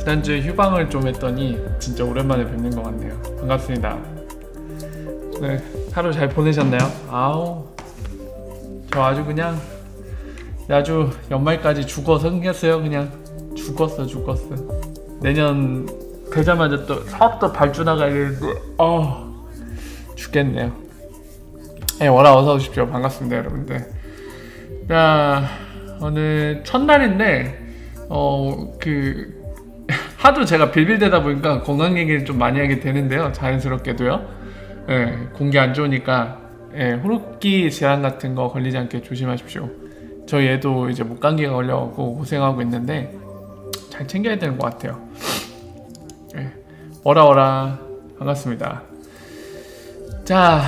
지난주에 휴방을 좀 했더니 진짜 오랜만에 뵙는 것 같네요. 반갑습니다. 네, 하루 잘 보내셨나요? 아우, 저 아주 그냥 아주 연말까지 죽어서 생겼어요. 그냥 죽었어. 내년 되자마자 또 사업도 발주나가야 되는데 죽겠네요. 네, 월화 어서 오십시오. 반갑습니다, 여러분들. 자, 오늘 첫날인데 하도 제가 빌빌대다 보니까 건강 얘기를 좀 많이 하게 되는데요. 자연스럽게도요. 네, 공기 안 좋으니까 호흡기 질환 같은 거 걸리지 않게 조심하십시오. 저희 애도 이제 목감기가 걸려갖고 고생하고 있는데 잘 챙겨야 되는 것 같아요. 네, 어라 반갑습니다. 자,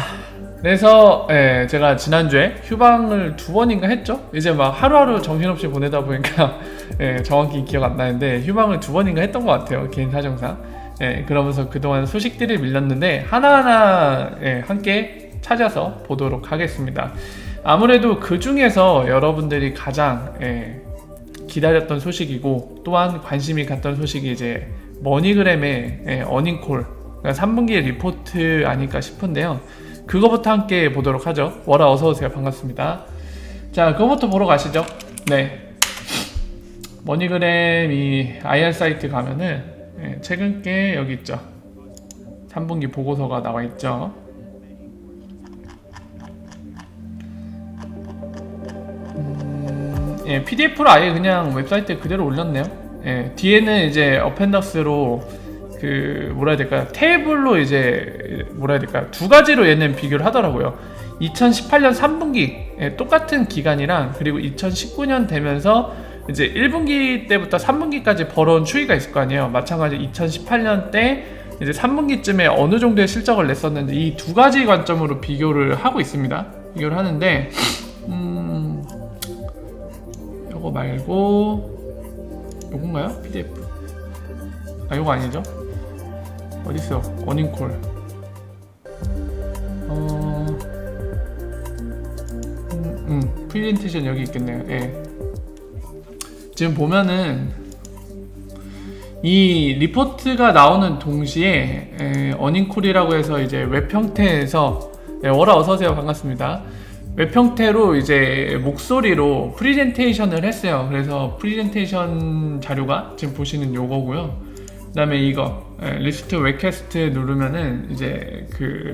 그래서 제가 지난주에 휴방을 2번인가 했죠? 이제 막 하루하루 정신없이 보내다 보니까 정확히 기억 안 나는데 휴방을 2번인가 했던 것 같아요. 개인 사정상. 그러면서 그동안 소식들이 밀렸는데 하나하나 함께 찾아서 보도록 하겠습니다. 아무래도 그 중에서 여러분들이 가장 기다렸던 소식이고 또한 관심이 갔던 소식이 이제 머니그램의 어닝콜, 그러니까 3분기 리포트 아닐까 싶은데요. 그거부터 함께 보도록 하죠. 월화 어서오세요. 반갑습니다. 자, 그거부터 보러 가시죠. 네, 머니그램 이 IR 사이트 가면은 최근 게 여기 있죠. 3분기 보고서가 나와 있죠. PDF로 아예 그냥 웹사이트에 그대로 올렸네요. 뒤에는 이제 어펜덕스로 뭐라 해야 될까요? 테이블로 이제 뭐라 해야 될까요? 두 가지로 얘는 비교를 하더라고요. 2018년 3분기 똑같은 기간이랑 그리고 2019년 되면서 이제 1분기 때부터 3분기까지 벌어온 추이가 있을 거 아니에요. 마찬가지로 2018년 때 이제 3분기쯤에 어느 정도의 실적을 냈었는데 이 두 가지 관점으로 비교를 하고 있습니다. 비교를 하는데 요거 말고 요건가요? PDF? 아, 요거 아니죠? 어딨어? 어닝콜. 프레젠테이션 여기 있겠네요. 지금 보면은 이 리포트가 나오는 동시에 어닝콜이라고 해서 이제 웹 형태에서 월화 어서오세요. 반갑습니다. 웹 형태로 이제 목소리로 프레젠테이션을 했어요. 그래서 프레젠테이션 자료가 지금 보시는 요거고요. 그 다음에 이거 리스트 웹캐스트 누르면은 이제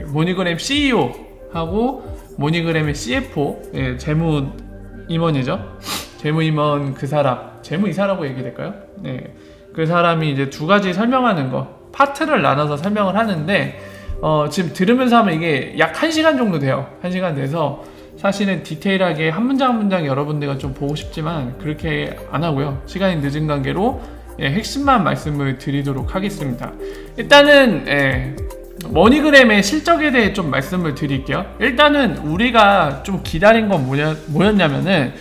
모니그램 CEO 하고 모니그램의 CFO 재무 임원이죠. 재무 임원 그 사람, 재무이사라고 얘기될까요? 네, 그 사람이 이제 두 가지 설명하는 거 파트를 나눠서 설명을 하는데 지금 들으면서 하면 이게 약 1시간 정도 돼요. 1시간 돼서 사실은 디테일하게 한 문장 한 문장 여러분들과 좀 보고 싶지만 그렇게 안 하고요. 시간이 늦은 관계로 핵심만 말씀을 드리도록 하겠습니다. 일단은 머니그램의 실적에 대해 좀 말씀을 드릴게요. 일단은 우리가 좀 기다린 건 뭐였냐면은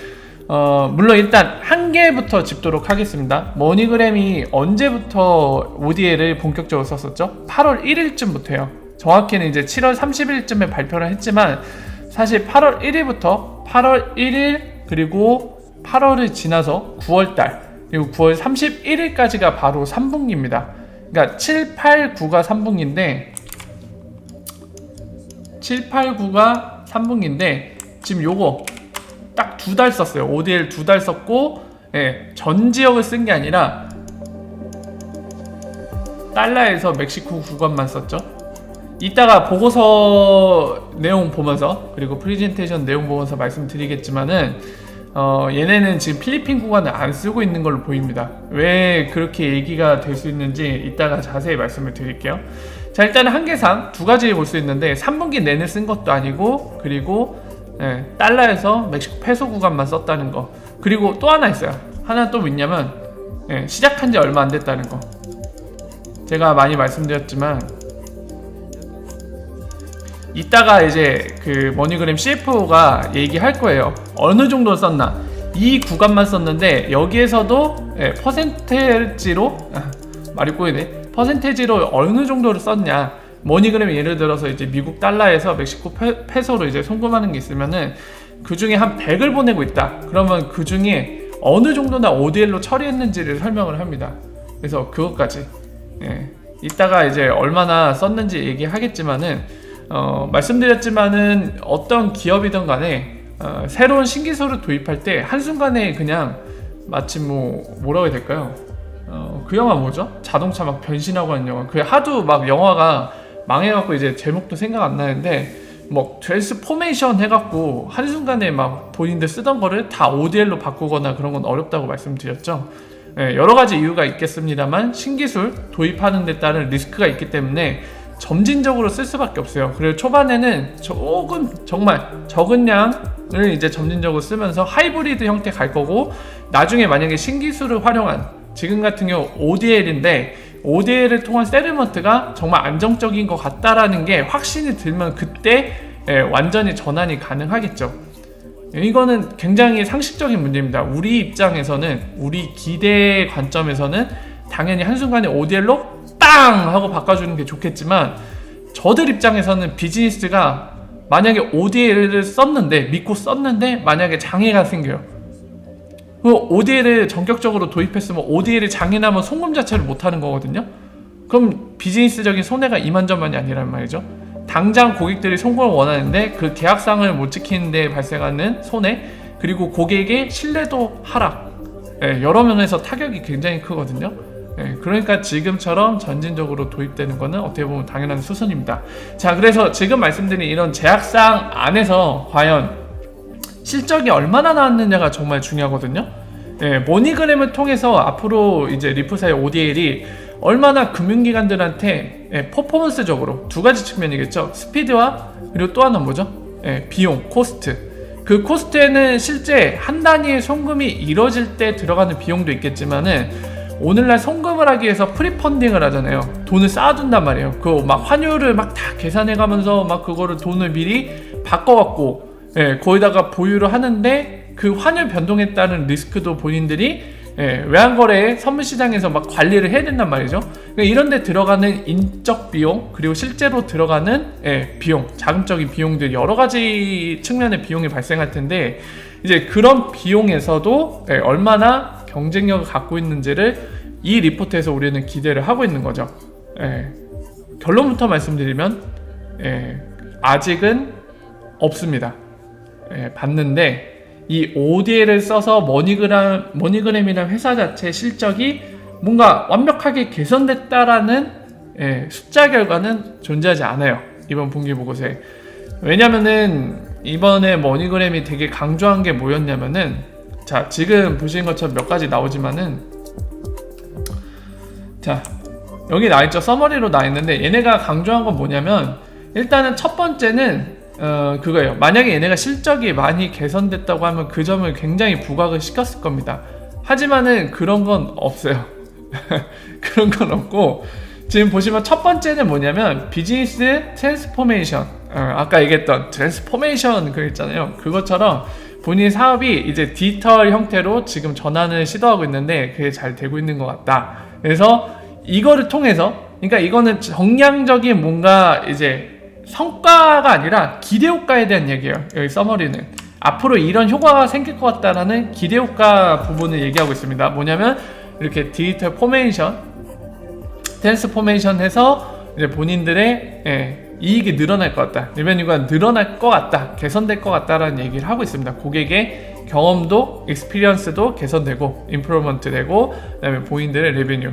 물론 일단 한 개부터 짚도록 하겠습니다. 머니그램이 언제부터 ODL을 본격적으로 썼었죠? 8월 1일쯤부터요. 정확히는 이제 7월 30일쯤에 발표를 했지만 사실 8월 1일부터 8월 1일 그리고 8월을 지나서 9월달 그리고 9월 31일까지가 바로 3분기입니다. 그러니까 7, 8, 9가 3분기인데 7, 8, 9가 3분기인데 지금 요거 딱 2달 썼어요. ODL 2달 썼고 전 지역을 쓴 게 아니라 달러에서 멕시코 구간만 썼죠. 이따가 보고서 내용 보면서 그리고 프레젠테이션 내용 보면서 말씀드리겠지만은 얘네는 지금 필리핀 구간을 안 쓰고 있는 걸로 보입니다. 왜 그렇게 얘기가 될 수 있는지 이따가 자세히 말씀을 드릴게요. 자, 일단은 한계상 두 가지 볼 수 있는데 3분기 내내 쓴 것도 아니고 그리고 달러에서 멕시코 페소 구간만 썼다는 거. 그리고 또 하나 있어요. 하나 또 있냐면 시작한 지 얼마 안 됐다는 거. 제가 많이 말씀드렸지만 이따가 이제 머니그램 CFO가 얘기할 거예요. 어느 정도 썼나. 이 구간만 썼는데 여기에서도 퍼센테지로 말이 꼬이네. 퍼센테지로 어느 정도를 썼냐. 머니그램이 예를 들어서 이제 미국 달러에서 멕시코 페소로 이제 송금하는 게 있으면은 그 중에 한 100을 보내고 있다. 그러면 그 중에 어느 정도나 ODL로 처리했는지를 설명을 합니다. 그래서 그것까지 이따가 이제 얼마나 썼는지 얘기하겠지만은 말씀드렸지만은 어떤 기업이든 간에 새로운 신기술을 도입할 때 한순간에 그냥 마치 뭐라고 해야 될까요? 그 영화 뭐죠? 자동차 막 변신하고 하는 영화. 그 하도 막 영화가 망해갖고 이제 제목도 생각 안 나는데 뭐 트랜스포메이션 해갖고 한순간에 막 본인들 쓰던 거를 다 ODL로 바꾸거나 그런 건 어렵다고 말씀드렸죠. 여러 가지 이유가 있겠습니다만 신기술 도입하는 데 따른 리스크가 있기 때문에 점진적으로 쓸 수밖에 없어요. 그리고 초반에는 조금 정말 적은 양을 이제 점진적으로 쓰면서 하이브리드 형태 갈 거고, 나중에 만약에 신기술을 활용한 지금 같은 경우 ODL인데 ODL을 통한 세틀먼트가 정말 안정적인 것 같다라는 게 확신이 들면 그때 완전히 전환이 가능하겠죠. 이거는 굉장히 상식적인 문제입니다. 우리 입장에서는, 우리 기대 관점에서는 당연히 한순간에 ODL로 땅! 하고 바꿔주는 게 좋겠지만, 저들 입장에서는 비즈니스가 만약에 ODL을 믿고 썼는데 만약에 장애가 생겨요. 그 ODL을 전격적으로 도입했으면 ODL이 장애 나면 송금 자체를 못하는 거거든요. 그럼 비즈니스적인 손해가 이만저만이 아니란 말이죠. 당장 고객들이 송금을 원하는데 그 계약상을 못 지키는 데 발생하는 손해, 그리고 고객의 신뢰도 하락, 여러 면에서 타격이 굉장히 크거든요. 그러니까 지금처럼 전진적으로 도입되는 거는 어떻게 보면 당연한 수순입니다. 자, 그래서 지금 말씀드린 이런 제약상 안에서 과연 실적이 얼마나 나왔느냐가 정말 중요하거든요. 모니그램을 통해서 앞으로 이제 리프사의 ODL이 얼마나 금융기관들한테 퍼포먼스적으로 두 가지 측면이겠죠. 스피드와 그리고 또 하나는 뭐죠? 비용, 코스트. 그 코스트에는 실제 한 단위의 송금이 이뤄질 때 들어가는 비용도 있겠지만은 오늘날 송금을 하기 위해서 프리펀딩을 하잖아요. 돈을 쌓아둔단 말이에요. 그 막 환율을 막 다 계산해가면서 막 그거를 돈을 미리 바꿔갖고 거기다가 보유를 하는데 그 환율 변동에 따른 리스크도 본인들이 외환거래 선물시장에서 막 관리를 해야 된단 말이죠. 그러니까 이런 데 들어가는 인적 비용, 그리고 실제로 들어가는 비용, 자금적인 비용들, 여러 가지 측면의 비용이 발생할 텐데, 이제 그런 비용에서도 얼마나 경쟁력을 갖고 있는지를 이 리포트에서 우리는 기대를 하고 있는 거죠. 결론부터 말씀드리면 아직은 없습니다. 봤는데 이 ODL을 써서 머니그램이라는 회사 자체의 실적이 뭔가 완벽하게 개선됐다라는 숫자 결과는 존재하지 않아요, 이번 분기 보고서에. 왜냐면은 이번에 머니그램이 되게 강조한 게 뭐였냐면은, 자, 지금 보시는 것처럼 몇 가지 나오지만은, 자, 여기 나와있죠. 서머리로 나와있는데, 얘네가 강조한 건 뭐냐면, 일단은 첫 번째는 그거예요. 만약에 얘네가 실적이 많이 개선됐다고 하면 그 점을 굉장히 부각을 시켰을 겁니다. 하지만은 그런 건 없어요. 그런 건 없고, 지금 보시면 첫 번째는 뭐냐면 비즈니스 트랜스포메이션, 아까 얘기했던 트랜스포메이션 그 있잖아요. 그것처럼 본인 사업이 이제 디지털 형태로 지금 전환을 시도하고 있는데 그게 잘 되고 있는 것 같다. 그래서 이거를 통해서, 그러니까 이거는 정량적인 뭔가 이제 성과가 아니라 기대효과에 대한 얘기예요. 여기 서머리는 앞으로 이런 효과가 생길 것 같다라는 기대효과 부분을 얘기하고 있습니다. 뭐냐면 이렇게 디지털 포메이션, 트랜스포메이션 해서 이제 본인들의 이익이 늘어날 것 같다, 레베뉴가 늘어날 것 같다, 개선될 것 같다라는 얘기를 하고 있습니다. 고객의 경험도, 익스피리언스도 개선되고 임프루먼트 되고, 그다음에 본인들의 레베뉴,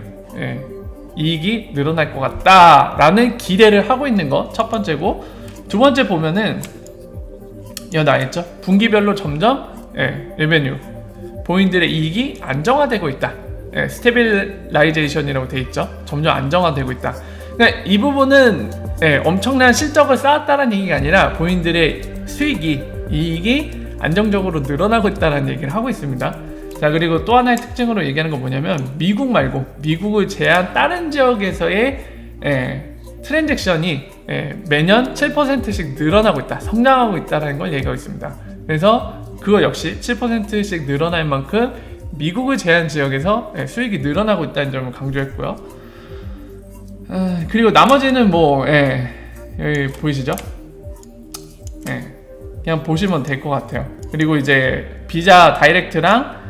이익이 늘어날 것 같다라는 기대를 하고 있는 거 첫 번째고, 두 번째 보면은 여기 나와있죠. 분기별로 점점 레베뉴, 본인들의 이익이 안정화되고 있다. 스테빌라이제이션이라고 돼 있죠. 점점 안정화되고 있다. 그러니까 이 부분은 엄청난 실적을 쌓았다는 얘기가 아니라 본인들의 수익이, 이익이 안정적으로 늘어나고 있다는 얘기를 하고 있습니다. 자, 그리고 또 하나의 특징으로 얘기하는 건 뭐냐면, 미국 말고 미국을 제한 다른 지역에서의 트랜잭션이 매년 7%씩 늘어나고 있다, 성장하고 있다는 걸 얘기하고 있습니다. 그래서 그거 역시 7%씩 늘어날 만큼 미국을 제한 지역에서 수익이 늘어나고 있다는 점을 강조했고요. 그리고 나머지는 뭐 여기 보이시죠? 그냥 보시면 될 것 같아요. 그리고 이제 비자 다이렉트랑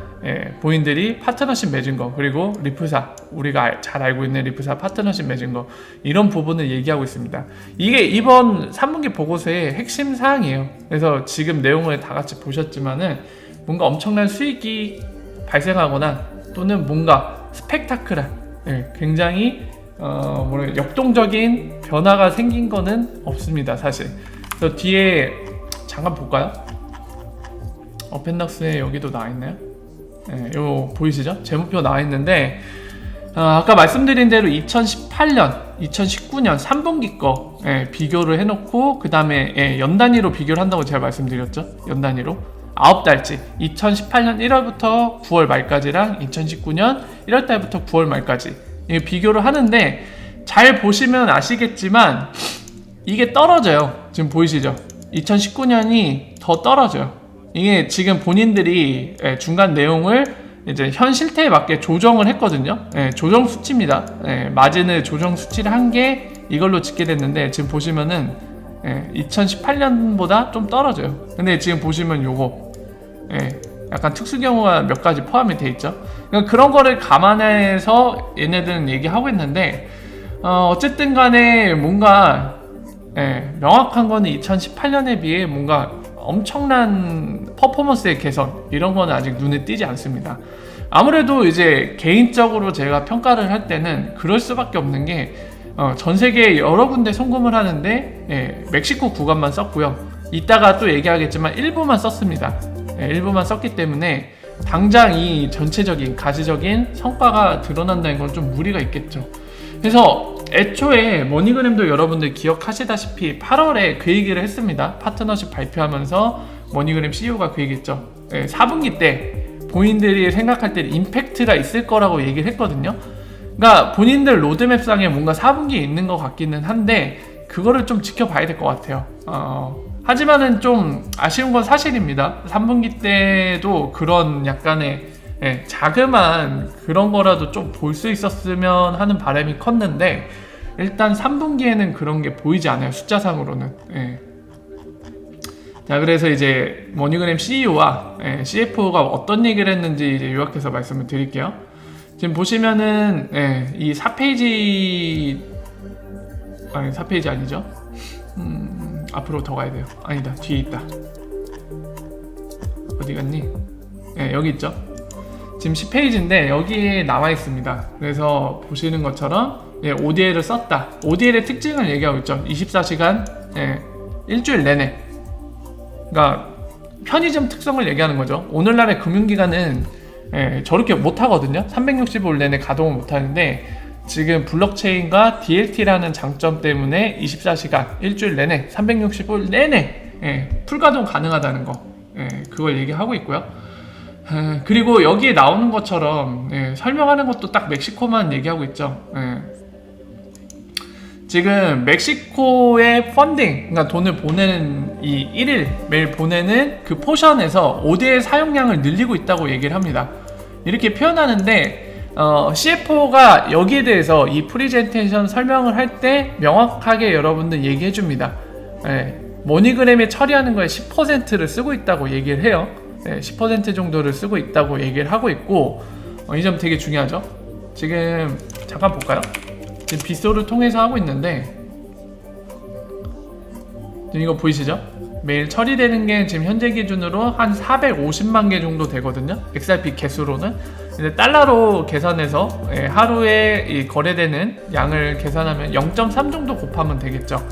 본인들이 파트너십 맺은 거, 그리고 리프사, 우리가 잘 알고 있는 리프사 파트너십 맺은 거, 이런 부분을 얘기하고 있습니다. 이게 이번 3분기 보고서의 핵심 사항이에요. 그래서 지금 내용을 다 같이 보셨지만은 뭔가 엄청난 수익이 발생하거나 또는 뭔가 스펙타클한, 굉장히 역동적인 변화가 생긴 거는 없습니다, 사실. 그래서 뒤에 잠깐 볼까요? 어펜덕스에 여기도 나와 있나요? 요 보이시죠? 제목표 나와 있는데, 아까 말씀드린 대로 2018년, 2019년 3분기 거 비교를 해놓고 그 다음에 연 단위로 비교를 한다고 제가 말씀드렸죠? 연 단위로 9달치 2018년 1월부터 9월 말까지랑 2019년 1월달부터 9월 말까지 비교를 하는데, 잘 보시면 아시겠지만 이게 떨어져요. 지금 보이시죠? 2019년이 더 떨어져요. 이게 지금 본인들이 중간 내용을 이제 현 실태에 맞게 조정을 했거든요. 조정 수치입니다. 마진을 조정 수치를 한 게 이걸로 짓게 됐는데, 지금 보시면은 2018년보다 좀 떨어져요. 근데 지금 보시면 요거 약간 특수 경우가 몇 가지 포함이 돼 있죠. 그러니까 그런 거를 감안해서 얘네들은 얘기하고 있는데, 어쨌든 간에 뭔가 명확한 거는 2018년에 비해 뭔가 엄청난 퍼포먼스의 개선, 이런 거는 아직 눈에 띄지 않습니다. 아무래도 이제 개인적으로 제가 평가를 할 때는 그럴 수밖에 없는 게, 전 세계 여러 군데 송금을 하는데 멕시코 구간만 썼고요. 이따가 또 얘기하겠지만 일부만 썼습니다. 일부만 썼기 때문에 당장 이 전체적인 가시적인 성과가 드러난다는 건 좀 무리가 있겠죠. 그래서 애초에 머니그램도 여러분들 기억하시다시피 8월에 그 얘기를 했습니다. 파트너십 발표하면서 머니그램 CEO가 그 얘기했죠. 4분기 때 본인들이 생각할 때 임팩트가 있을 거라고 얘기를 했거든요. 그러니까 본인들 로드맵상에 뭔가 4분기에 있는 것 같기는 한데, 그거를 좀 지켜봐야 될 것 같아요. 하지만은 좀 아쉬운 건 사실입니다. 3분기 때도 그런 약간의 자그마한 그런 거라도 좀 볼 수 있었으면 하는 바람이 컸는데, 일단 3분기에는 그런 게 보이지 않아요, 숫자상으로는. 자, 그래서 이제 머니그램 CEO와 CFO가 어떤 얘기를 했는지 이제 요약해서 말씀을 드릴게요. 지금 보시면은 이 4페이지, 아니 4페이지 아니죠? 앞으로 더 가야 돼요. 아니다, 뒤에 있다. 어디 갔니? 여기 있죠? 지금 10페이지인데 여기에 나와 있습니다. 그래서 보시는 것처럼 ODL을 썼다. ODL의 특징을 얘기하고 있죠. 24시간 일주일 내내. 그러니까 편의점 특성을 얘기하는 거죠. 오늘날의 금융기관은 저렇게 못하거든요. 365일 내내 가동을 못하는데, 지금 블록체인과 DLT라는 장점 때문에 24시간 일주일 내내 365일 내내 풀가동 가능하다는 거, 그걸 얘기하고 있고요. 그리고 여기에 나오는 것처럼 설명하는 것도 딱 멕시코만 얘기하고 있죠. 지금 멕시코의 펀딩, 그러니까 돈을 보내는 이 1일 매일 보내는 그 포션에서 ODL 사용량을 늘리고 있다고 얘기를 합니다. 이렇게 표현하는데, CFO가 여기에 대해서 이 프리젠테이션 설명을 할 때 명확하게 여러분들 얘기해 줍니다. 머니그램에 처리하는 거에 10%를 쓰고 있다고 얘기를 해요. 10% 정도를 쓰고 있다고 얘기를 하고 있고, 이 점 되게 중요하죠. 지금 잠깐 볼까요? 지금 빗소를 통해서 하고 있는데, 지금 이거 보이시죠? 매일 처리되는 게 지금 현재 기준으로 한 450만 개 정도 되거든요. XRP 개수로는. 근데 달러로 계산해서 하루에 이 거래되는 양을 계산하면 0.3 정도 곱하면 되겠죠.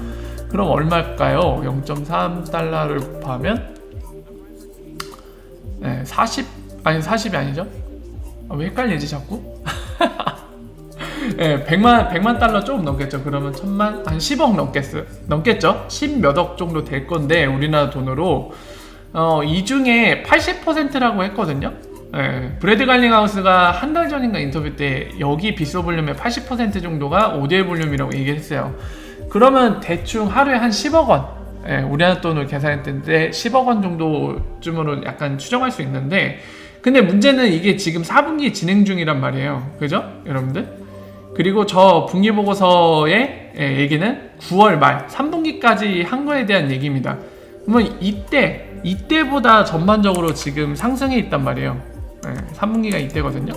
그럼 얼마일까요? 0.3달러를 곱하면 40이 아니죠? 왜 헷갈리지 자꾸? 100만 달러 조금 넘겠죠. 그러면 1000만, 한 10억 넘겠죠. 10 몇 억 정도 될 건데, 우리나라 돈으로 이 중에 80%라고 했거든요. 브래드 갈링하우스가 한 달 전인가 인터뷰 때 여기 빗소 볼륨의 80% 정도가 ODL 볼륨이라고 얘기를 했어요. 그러면 대충 하루에 한 10억 원, 우리나라 돈으로 계산했는데 10억 원 정도쯤으로 약간 추정할 수 있는데, 근데 문제는 이게 지금 4분기 진행 중이란 말이에요. 그죠? 여러분들? 그리고 저 분기보고서의 얘기는 9월 말 3분기까지 한 거에 대한 얘기입니다. 그러면 이때보다 전반적으로 지금 상승해 있단 말이에요. 3분기가 이때거든요.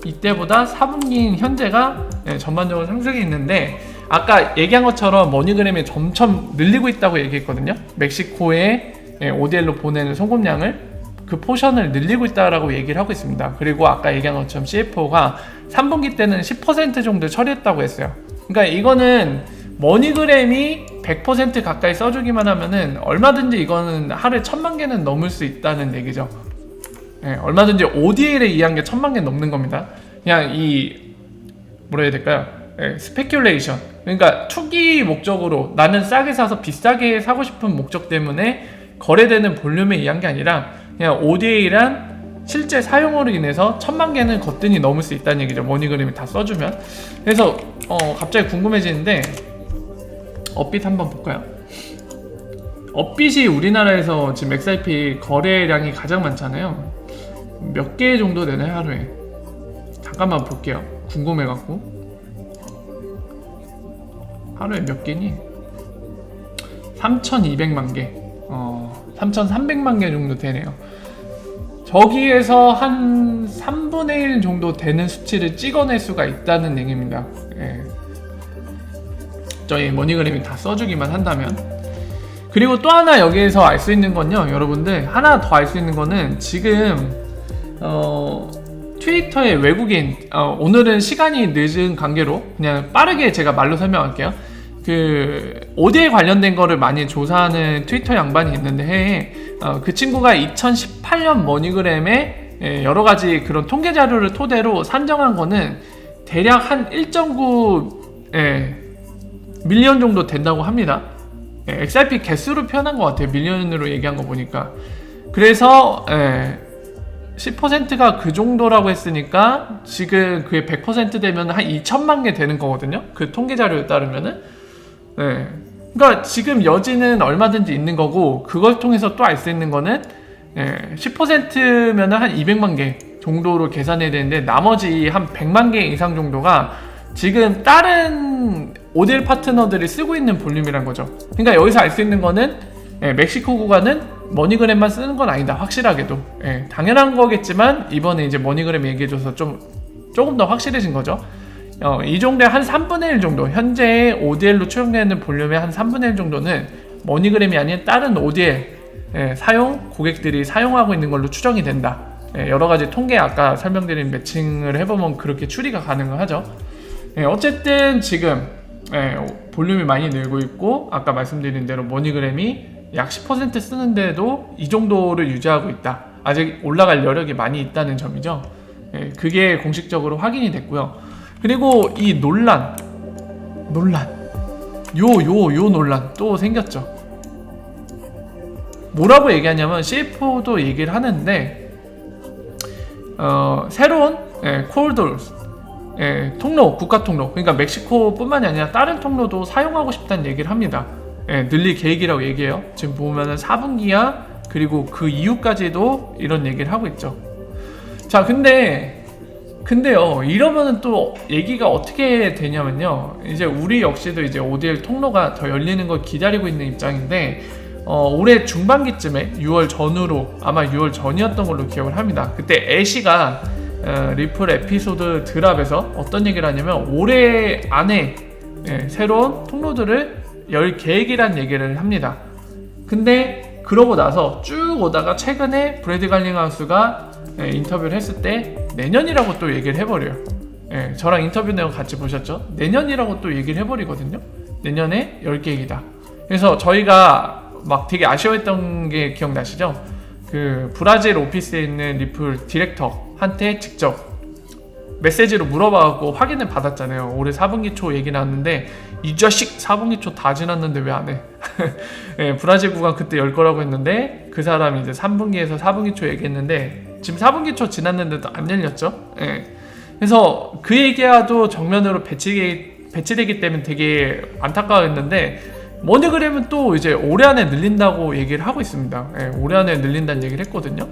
이때보다 4분기인 현재가 전반적으로 상승이 있는데, 아까 얘기한 것처럼 머니그램이 점점 늘리고 있다고 얘기했거든요. 멕시코에 ODL로 보내는 송금량을, 그 포션을 늘리고 있다라고 얘기를 하고 있습니다. 그리고 아까 얘기한 것처럼 CFO가 3분기 때는 10% 정도 처리했다고 했어요. 그러니까 이거는 머니그램이 100% 가까이 써주기만 하면은 얼마든지 이거는 하루에 1000만 개는 넘을 수 있다는 얘기죠. 얼마든지 ODL에 의한 게 1000만 개 넘는 겁니다. 그냥 뭐라 해야 될까요? 스페큘레이션. 그러니까 투기 목적으로 나는 싸게 사서 비싸게 사고 싶은 목적 때문에 거래되는 볼륨에 의한 게 아니라 그냥 ODA란 실제 사용으로 인해서 1000만 개는 거뜬히 넘을 수 있다는 얘기죠. 머니그램이 다 써주면. 그래서 갑자기 궁금해지는데, 업빗 한번 볼까요? 업빗이 우리나라에서 지금 XRP 거래량이 가장 많잖아요. 몇 개 정도 되나요, 하루에? 잠깐만 볼게요. 궁금해갖고. 하루에 몇 개니? 3200만 개, 3300만 개 정도 되네요. 저기에서 한 3분의 1 정도 되는 수치를 찍어낼 수가 있다는 얘기입니다. 저희 머니그램이 다 써주기만 한다면. 그리고 또 하나 여기에서 알 수 있는 건요, 여러분들, 하나 더 알 수 있는 거는 지금 트위터의 외국인, 오늘은 시간이 늦은 관계로 그냥 빠르게 제가 말로 설명할게요. 그 ODL 관련된 거를 많이 조사하는 트위터 양반이 있는데, 그 친구가 2018년 머니그램에 여러 가지 그런 통계 자료를 토대로 산정한 거는 대략 한 1.9 밀리언 정도 된다고 합니다. XRP 개수로 표현한 것 같아요. 밀리언으로 얘기한 거 보니까. 그래서 10%가 그 정도라고 했으니까 지금 그게 100% 되면 한 2천만 개 되는 거거든요. 그 통계 자료에 따르면은. 그러니까 지금 여지는 얼마든지 있는 거고, 그걸 통해서 또 알 수 있는 거는 10%면은 한 200만 개 정도로 계산해야 되는데, 나머지 한 100만 개 이상 정도가 지금 다른 ODL 파트너들이 쓰고 있는 볼륨이란 거죠. 그러니까 여기서 알 수 있는 거는 멕시코 구간은 머니그램만 쓰는 건 아니다. 확실하게도. 당연한 거겠지만 이번에 이제 머니그램 얘기해줘서 조금 더 확실해진 거죠. 이 정도의 한 3분의 1 정도, 현재 ODL로 추정되는 볼륨의 한 3분의 1 정도는 머니그램이 아닌 다른 ODL 고객들이 사용하고 있는 걸로 추정이 된다. 여러 가지 통계, 아까 설명드린 매칭을 해보면 그렇게 추리가 가능하죠. 어쨌든 지금 볼륨이 많이 늘고 있고, 아까 말씀드린 대로 머니그램이 약 10% 쓰는데도 이 정도를 유지하고 있다. 아직 올라갈 여력이 많이 있다는 점이죠. 그게 공식적으로 확인이 됐고요. 그리고 이 논란 또 생겼죠. 뭐라고 얘기하냐면, CFO도 얘기를 하는데, 새로운 콜돌스 통로, 국가 통로, 그러니까 멕시코뿐만이 아니라 다른 통로도 사용하고 싶다는 얘기를 합니다. 늘릴 계획이라고 얘기해요. 지금 보면은 4분기야, 그리고 그 이후까지도 이런 얘기를 하고 있죠. 자, 근데요, 이러면은 또 얘기가 어떻게 되냐면요, 이제 우리 역시도 이제 ODL 통로가 더 열리는 걸 기다리고 있는 입장인데, 올해 중반기쯤에 6월 전후로, 아마 6월 전이었던 걸로 기억을 합니다. 그때 애쉬가 리플 에피소드 드랍에서 어떤 얘기를 하냐면, 올해 안에 새로운 통로들을 열 계획이란 얘기를 합니다. 근데 그러고 나서 쭉 오다가 최근에 브래드 갈링하우스가 인터뷰를 했을 때 내년이라고 또 얘기를 해버려요. 저랑 인터뷰 내용 같이 보셨죠? 내년이라고 또 얘기를 해버리거든요. 내년에 열 계획이다. 그래서 저희가 막 되게 아쉬워했던 게 기억나시죠? 그 브라질 오피스에 있는 리플 디렉터한테 직접 메시지로 물어봐갖고 확인을 받았잖아요. 올해 4분기 초 얘기 나왔는데, 이 자식 4분기 초 다 지났는데 왜 안 해? 브라질 구간 그때 열 거라고 했는데, 그 사람이 이제 3분기에서 4분기 초 얘기했는데 지금 4분기 초 지났는데도 안 열렸죠. 그래서 그 얘기와도 정면으로 배치되기 때문에 되게 안타까워했는데, 머니그램은 또 이제 올해 안에 늘린다고 얘기를 하고 있습니다. 올해 안에 늘린다는 얘기를 했거든요.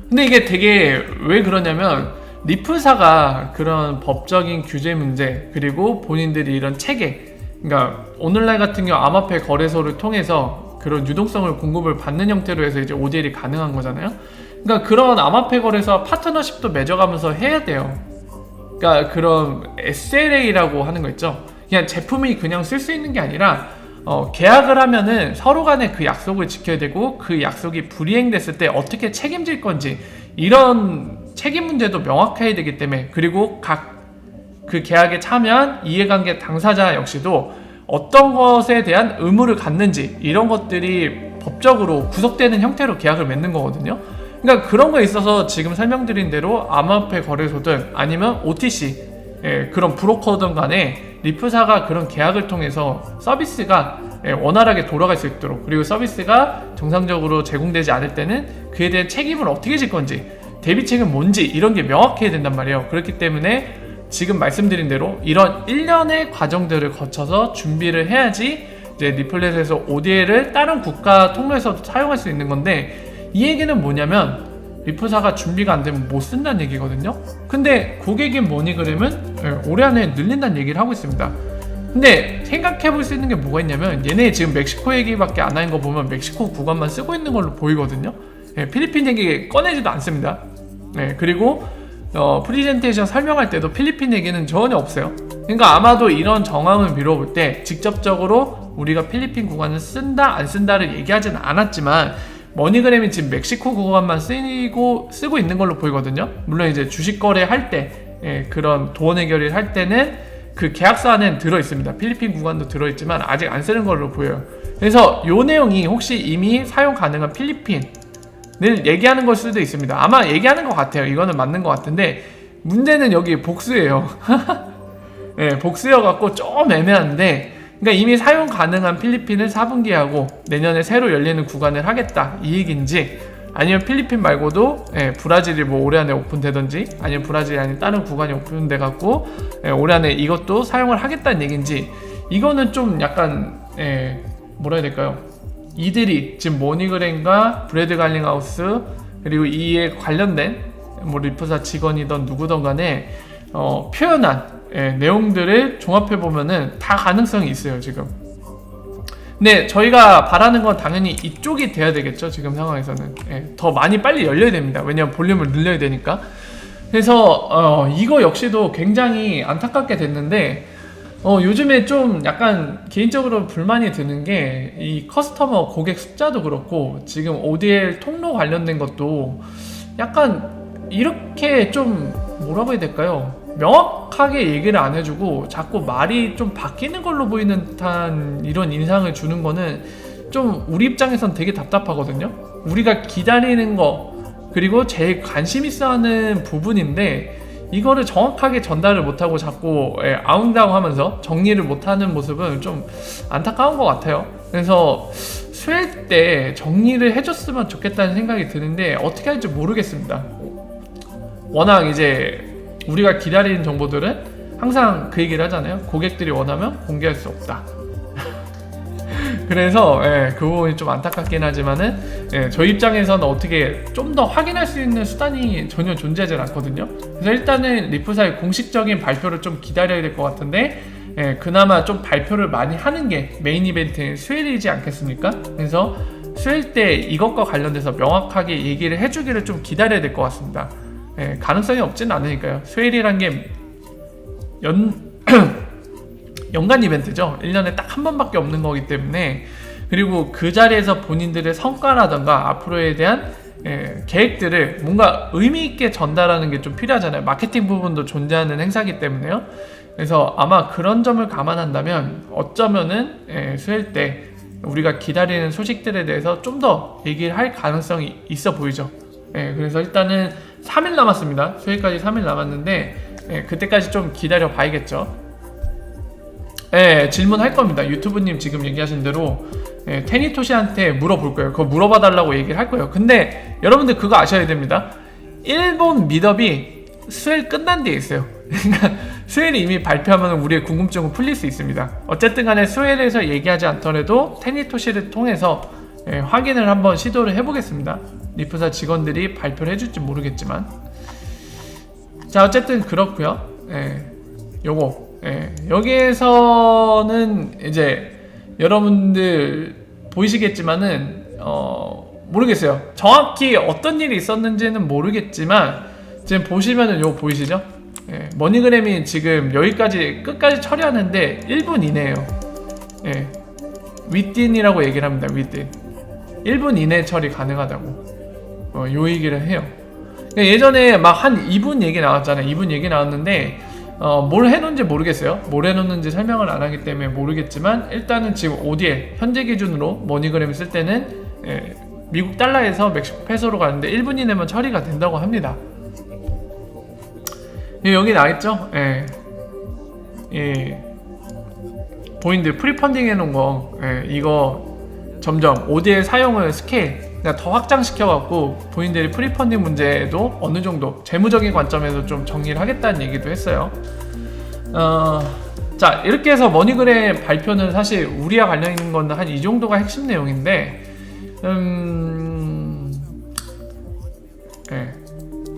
근데 이게 되게 왜 그러냐면, 리플사가 그런 법적인 규제 문제, 그리고 본인들이 이런 체계, 그러니까 오늘날 같은 경우 암호화폐 거래소를 통해서 그런 유동성을 공급을 받는 형태로 해서 이제 ODL이 가능한 거잖아요. 그러니까 그런 암호화폐 거래소와 파트너십도 맺어가면서 해야 돼요. 그러니까 그런 SLA라고 하는 거 있죠. 그냥 제품이 그냥 쓸 수 있는 게 아니라 계약을 하면은 서로 간에 그 약속을 지켜야 되고, 그 약속이 불이행됐을 때 어떻게 책임질 건지, 이런 책임 문제도 명확해야 되기 때문에, 그리고 각 그 계약에 참여한 이해관계 당사자 역시도 어떤 것에 대한 의무를 갖는지, 이런 것들이 법적으로 구속되는 형태로 계약을 맺는 거거든요. 그러니까 그런 거에 있어서 지금 설명드린 대로 암호화폐 거래소든 아니면 OTC, 그런 브로커든 간에 리프사가 그런 계약을 통해서 서비스가 원활하게 돌아갈 수 있도록, 그리고 서비스가 정상적으로 제공되지 않을 때는 그에 대한 책임을 어떻게 질 건지, 대비책은 뭔지, 이런 게 명확해야 된단 말이에요. 그렇기 때문에 지금 말씀드린 대로 이런 1년의 과정들을 거쳐서 준비를 해야지 이제 리플렛에서 ODL을 다른 국가 통로에서도 사용할 수 있는 건데, 이 얘기는 뭐냐면 리프사가 준비가 안 되면 못 쓴다는 얘기거든요. 근데 고객인 머니그램은 올해 안에 늘린다는 얘기를 하고 있습니다. 근데 생각해 볼 수 있는 게 뭐가 있냐면, 얘네 지금 멕시코 얘기밖에 안 하는 거 보면 멕시코 구간만 쓰고 있는 걸로 보이거든요. 필리핀 얘기 꺼내지도 않습니다. 그리고 프리젠테이션 설명할 때도 필리핀 얘기는 전혀 없어요. 그러니까 아마도 이런 정황을 미뤄볼 때 직접적으로 우리가 필리핀 구간을 쓴다 안 쓴다를 얘기하지는 않았지만, 머니그램이 지금 멕시코 구간만 쓰고 있는 걸로 보이거든요. 물론 이제 주식 거래할 때, 그런 도원 해결을 할 때는 그 계약서 안에는 들어있습니다. 필리핀 구간도 들어있지만 아직 안 쓰는 걸로 보여요. 그래서 이 내용이 혹시 이미 사용 가능한 필리핀을 얘기하는 걸 수도 있습니다. 아마 얘기하는 것 같아요. 이거는 맞는 것 같은데, 문제는 여기 복수예요. 복수여갖고 좀 애매한데, 그러니까 이미 사용 가능한 필리핀을 4분기하고 내년에 새로 열리는 구간을 하겠다, 이 얘기인지, 아니면 필리핀 말고도 브라질이 뭐 올해 안에 오픈되던지, 아니면 브라질이 아닌 다른 구간이 오픈돼 갖고 올해 안에 이것도 사용을 하겠다는 얘기인지, 이거는 좀 약간 뭐라 해야 될까요? 이들이 지금 머니그램과 브래드 갈링하우스, 그리고 이에 관련된 뭐 리프사 직원이던 누구든 간에 표현한 내용들을 종합해 보면은 다 가능성이 있어요 지금. 근데 저희가 바라는 건 당연히 이쪽이 돼야 되겠죠. 지금 상황에서는 더 많이 빨리 열려야 됩니다. 왜냐면 볼륨을 늘려야 되니까. 그래서 이거 역시도 굉장히 안타깝게 됐는데, 요즘에 좀 약간 개인적으로 불만이 드는 게, 이 커스터머 고객 숫자도 그렇고 지금 ODL 통로 관련된 것도 약간 이렇게 좀 뭐라고 해야 될까요? 명확하게 얘기를 안 해주고 자꾸 말이 좀 바뀌는 걸로 보이는 듯한 이런 인상을 주는 거는 좀 우리 입장에선 되게 답답하거든요. 우리가 기다리는 거, 그리고 제일 관심 있어 하는 부분인데 이거를 정확하게 전달을 못하고 자꾸 아웅다웅 하면서 정리를 못하는 모습은 좀 안타까운 것 같아요. 그래서 수요일 때 정리를 해줬으면 좋겠다는 생각이 드는데 어떻게 할지 모르겠습니다. 워낙 이제 우리가 기다리는 정보들은 항상 그 얘기를 하잖아요. 고객들이 원하면 공개할 수 없다. 그래서 그 부분이 좀 안타깝긴 하지만은 저희 입장에서는 어떻게 좀 더 확인할 수 있는 수단이 전혀 존재하지 않거든요. 그래서 일단은 리프사의 공식적인 발표를 좀 기다려야 될 것 같은데, 그나마 좀 발표를 많이 하는 게 메인 이벤트인 수요일이지 않겠습니까? 그래서 수요일 때 이것과 관련돼서 명확하게 얘기를 해주기를 좀 기다려야 될 것 같습니다. 가능성이 없진 않으니까요. 수요일이란 게 연간 이벤트죠. 1년에 딱 한 번밖에 없는 거기 때문에, 그리고 그 자리에서 본인들의 성과라던가 앞으로에 대한 계획들을 뭔가 의미 있게 전달하는 게 좀 필요하잖아요. 마케팅 부분도 존재하는 행사이기 때문에요. 그래서 아마 그런 점을 감안한다면 어쩌면은 수요일 때 우리가 기다리는 소식들에 대해서 좀 더 얘기를 할 가능성이 있어 보이죠. 그래서 일단은 3일 남았습니다. 수요일까지 3일 남았는데 그때까지 좀 기다려 봐야겠죠. 질문할 겁니다. 유튜브님 지금 얘기하신 대로 테니토시한테 물어볼 거예요. 그거 물어봐 달라고 얘기를 할 거예요. 근데 여러분들 그거 아셔야 됩니다. 일본 미더비 수요일 끝난 뒤에 있어요. 그러니까 수요일에 이미 발표하면 우리의 궁금증은 풀릴 수 있습니다. 어쨌든 간에 수요일에서 얘기하지 않더라도 테니토시를 통해서 확인을 한번 시도를 해보겠습니다. 리프사 직원들이 발표를 해줄지 모르겠지만. 자, 어쨌든 그렇고요. 요거 여기에서는 이제 여러분들 보이시겠지만은 모르겠어요. 정확히 어떤 일이 있었는지는 모르겠지만 지금 보시면은 요거 보이시죠? 예, 머니그램이 지금 여기까지 끝까지 처리하는데 1분 이내예요. 예, within이라고 얘기를 합니다. within 1분 이내 처리 가능하다고 요 얘기를 해요. 예전에 막 한 2분 얘기 나왔잖아요. 2분 얘기 나왔는데 뭘 해놓은지 모르겠어요. 뭘 해놓는지 설명을 안 하기 때문에 모르겠지만 일단은 지금 ODL 현재 기준으로 머니그램을 쓸 때는 미국 달러에서 멕시코 페소로 가는데 1분 이내면 처리가 된다고 합니다. 여기 나있죠? 보인들 프리펀딩 해놓은 거 이거 점점 ODL 사용을 스케일 그러니까 더 확장시켜갖고 본인들이 프리펀딩 문제도 어느 정도 재무적인 관점에서 좀 정리를 하겠다는 얘기도 했어요. 자 이렇게 해서 머니그램 발표는 사실 우리와 관련 있는 거는 한 이 정도가 핵심 내용인데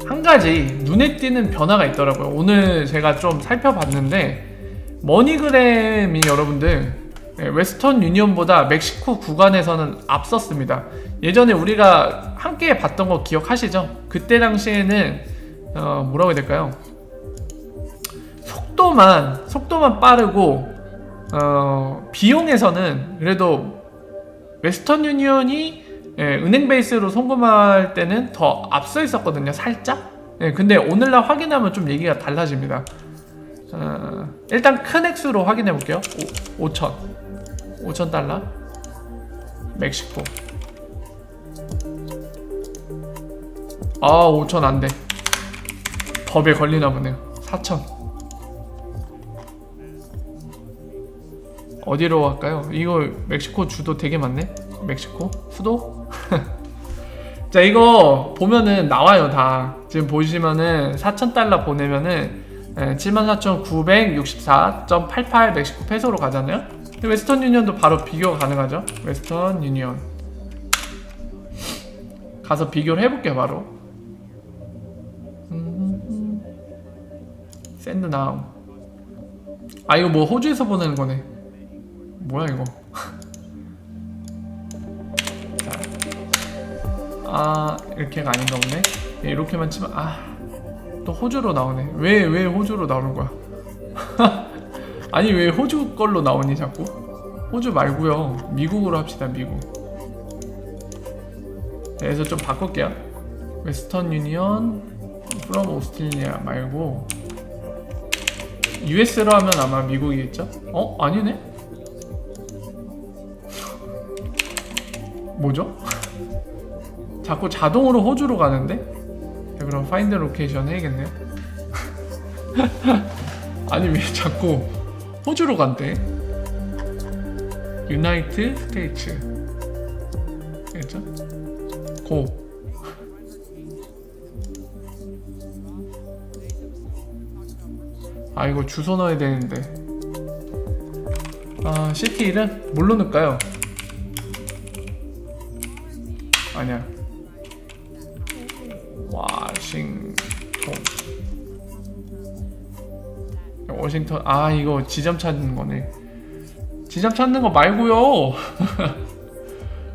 한 가지 눈에 띄는 변화가 있더라고요. 오늘 제가 좀 살펴봤는데 머니그램이 여러분들 웨스턴 유니온보다 멕시코 구간에서는 앞섰습니다. 예전에 우리가 함께 봤던 거 기억하시죠? 그때 당시에는 뭐라고 해야 될까요? 속도만 빠르고 비용에서는 그래도 웨스턴 유니온이 은행 베이스로 송금할 때는 더 앞서 있었거든요. 살짝? 근데 오늘날 확인하면 좀 얘기가 달라집니다. 일단 큰 액수로 확인해 볼게요. 5,000 달러 멕시코 5,000 안돼. 법에 걸리나 보네요. 4,000 어디로 갈까요? 이거 멕시코 주도 되게 많네. 멕시코 수도? 자 이거 보면은 나와요. 다 지금 보시면은 4,000달러 보내면은 74,964.88 멕시코 페소로 가잖아요. 웨스턴 유니온도 바로 비교가 가능하죠. 웨스턴 유니온 가서 비교를 해볼게요. 바로 샌드 나우. 이거 뭐 호주에서 보내는 거네. 뭐야 이거. 이렇게가 아닌가 보네. 이렇게만 치면 또 호주로 나오네. 왜 호주로 나오는 거야? 아니 왜 호주 걸로 나오니 자꾸? 호주 말고요. 미국으로 합시다. 미국. 그래서 좀 바꿀게요. 웨스턴 유니온 from 오스트레일리아 말고 US로 하면 아마 미국이겠죠? 아니네? 뭐죠? 자꾸 자동으로 호주로 가는데? 그럼 find location 해야겠네요. 아니 왜 자꾸 호주로 간대? 유나이티드 스테이츠 알겠죠? 고. 이거 주소 넣어야 되는데. 시티 이름? 뭘로 넣을까요? 아니야. 워싱턴. 이거 지점 찾는 거네. 지점 찾는 거 말고요.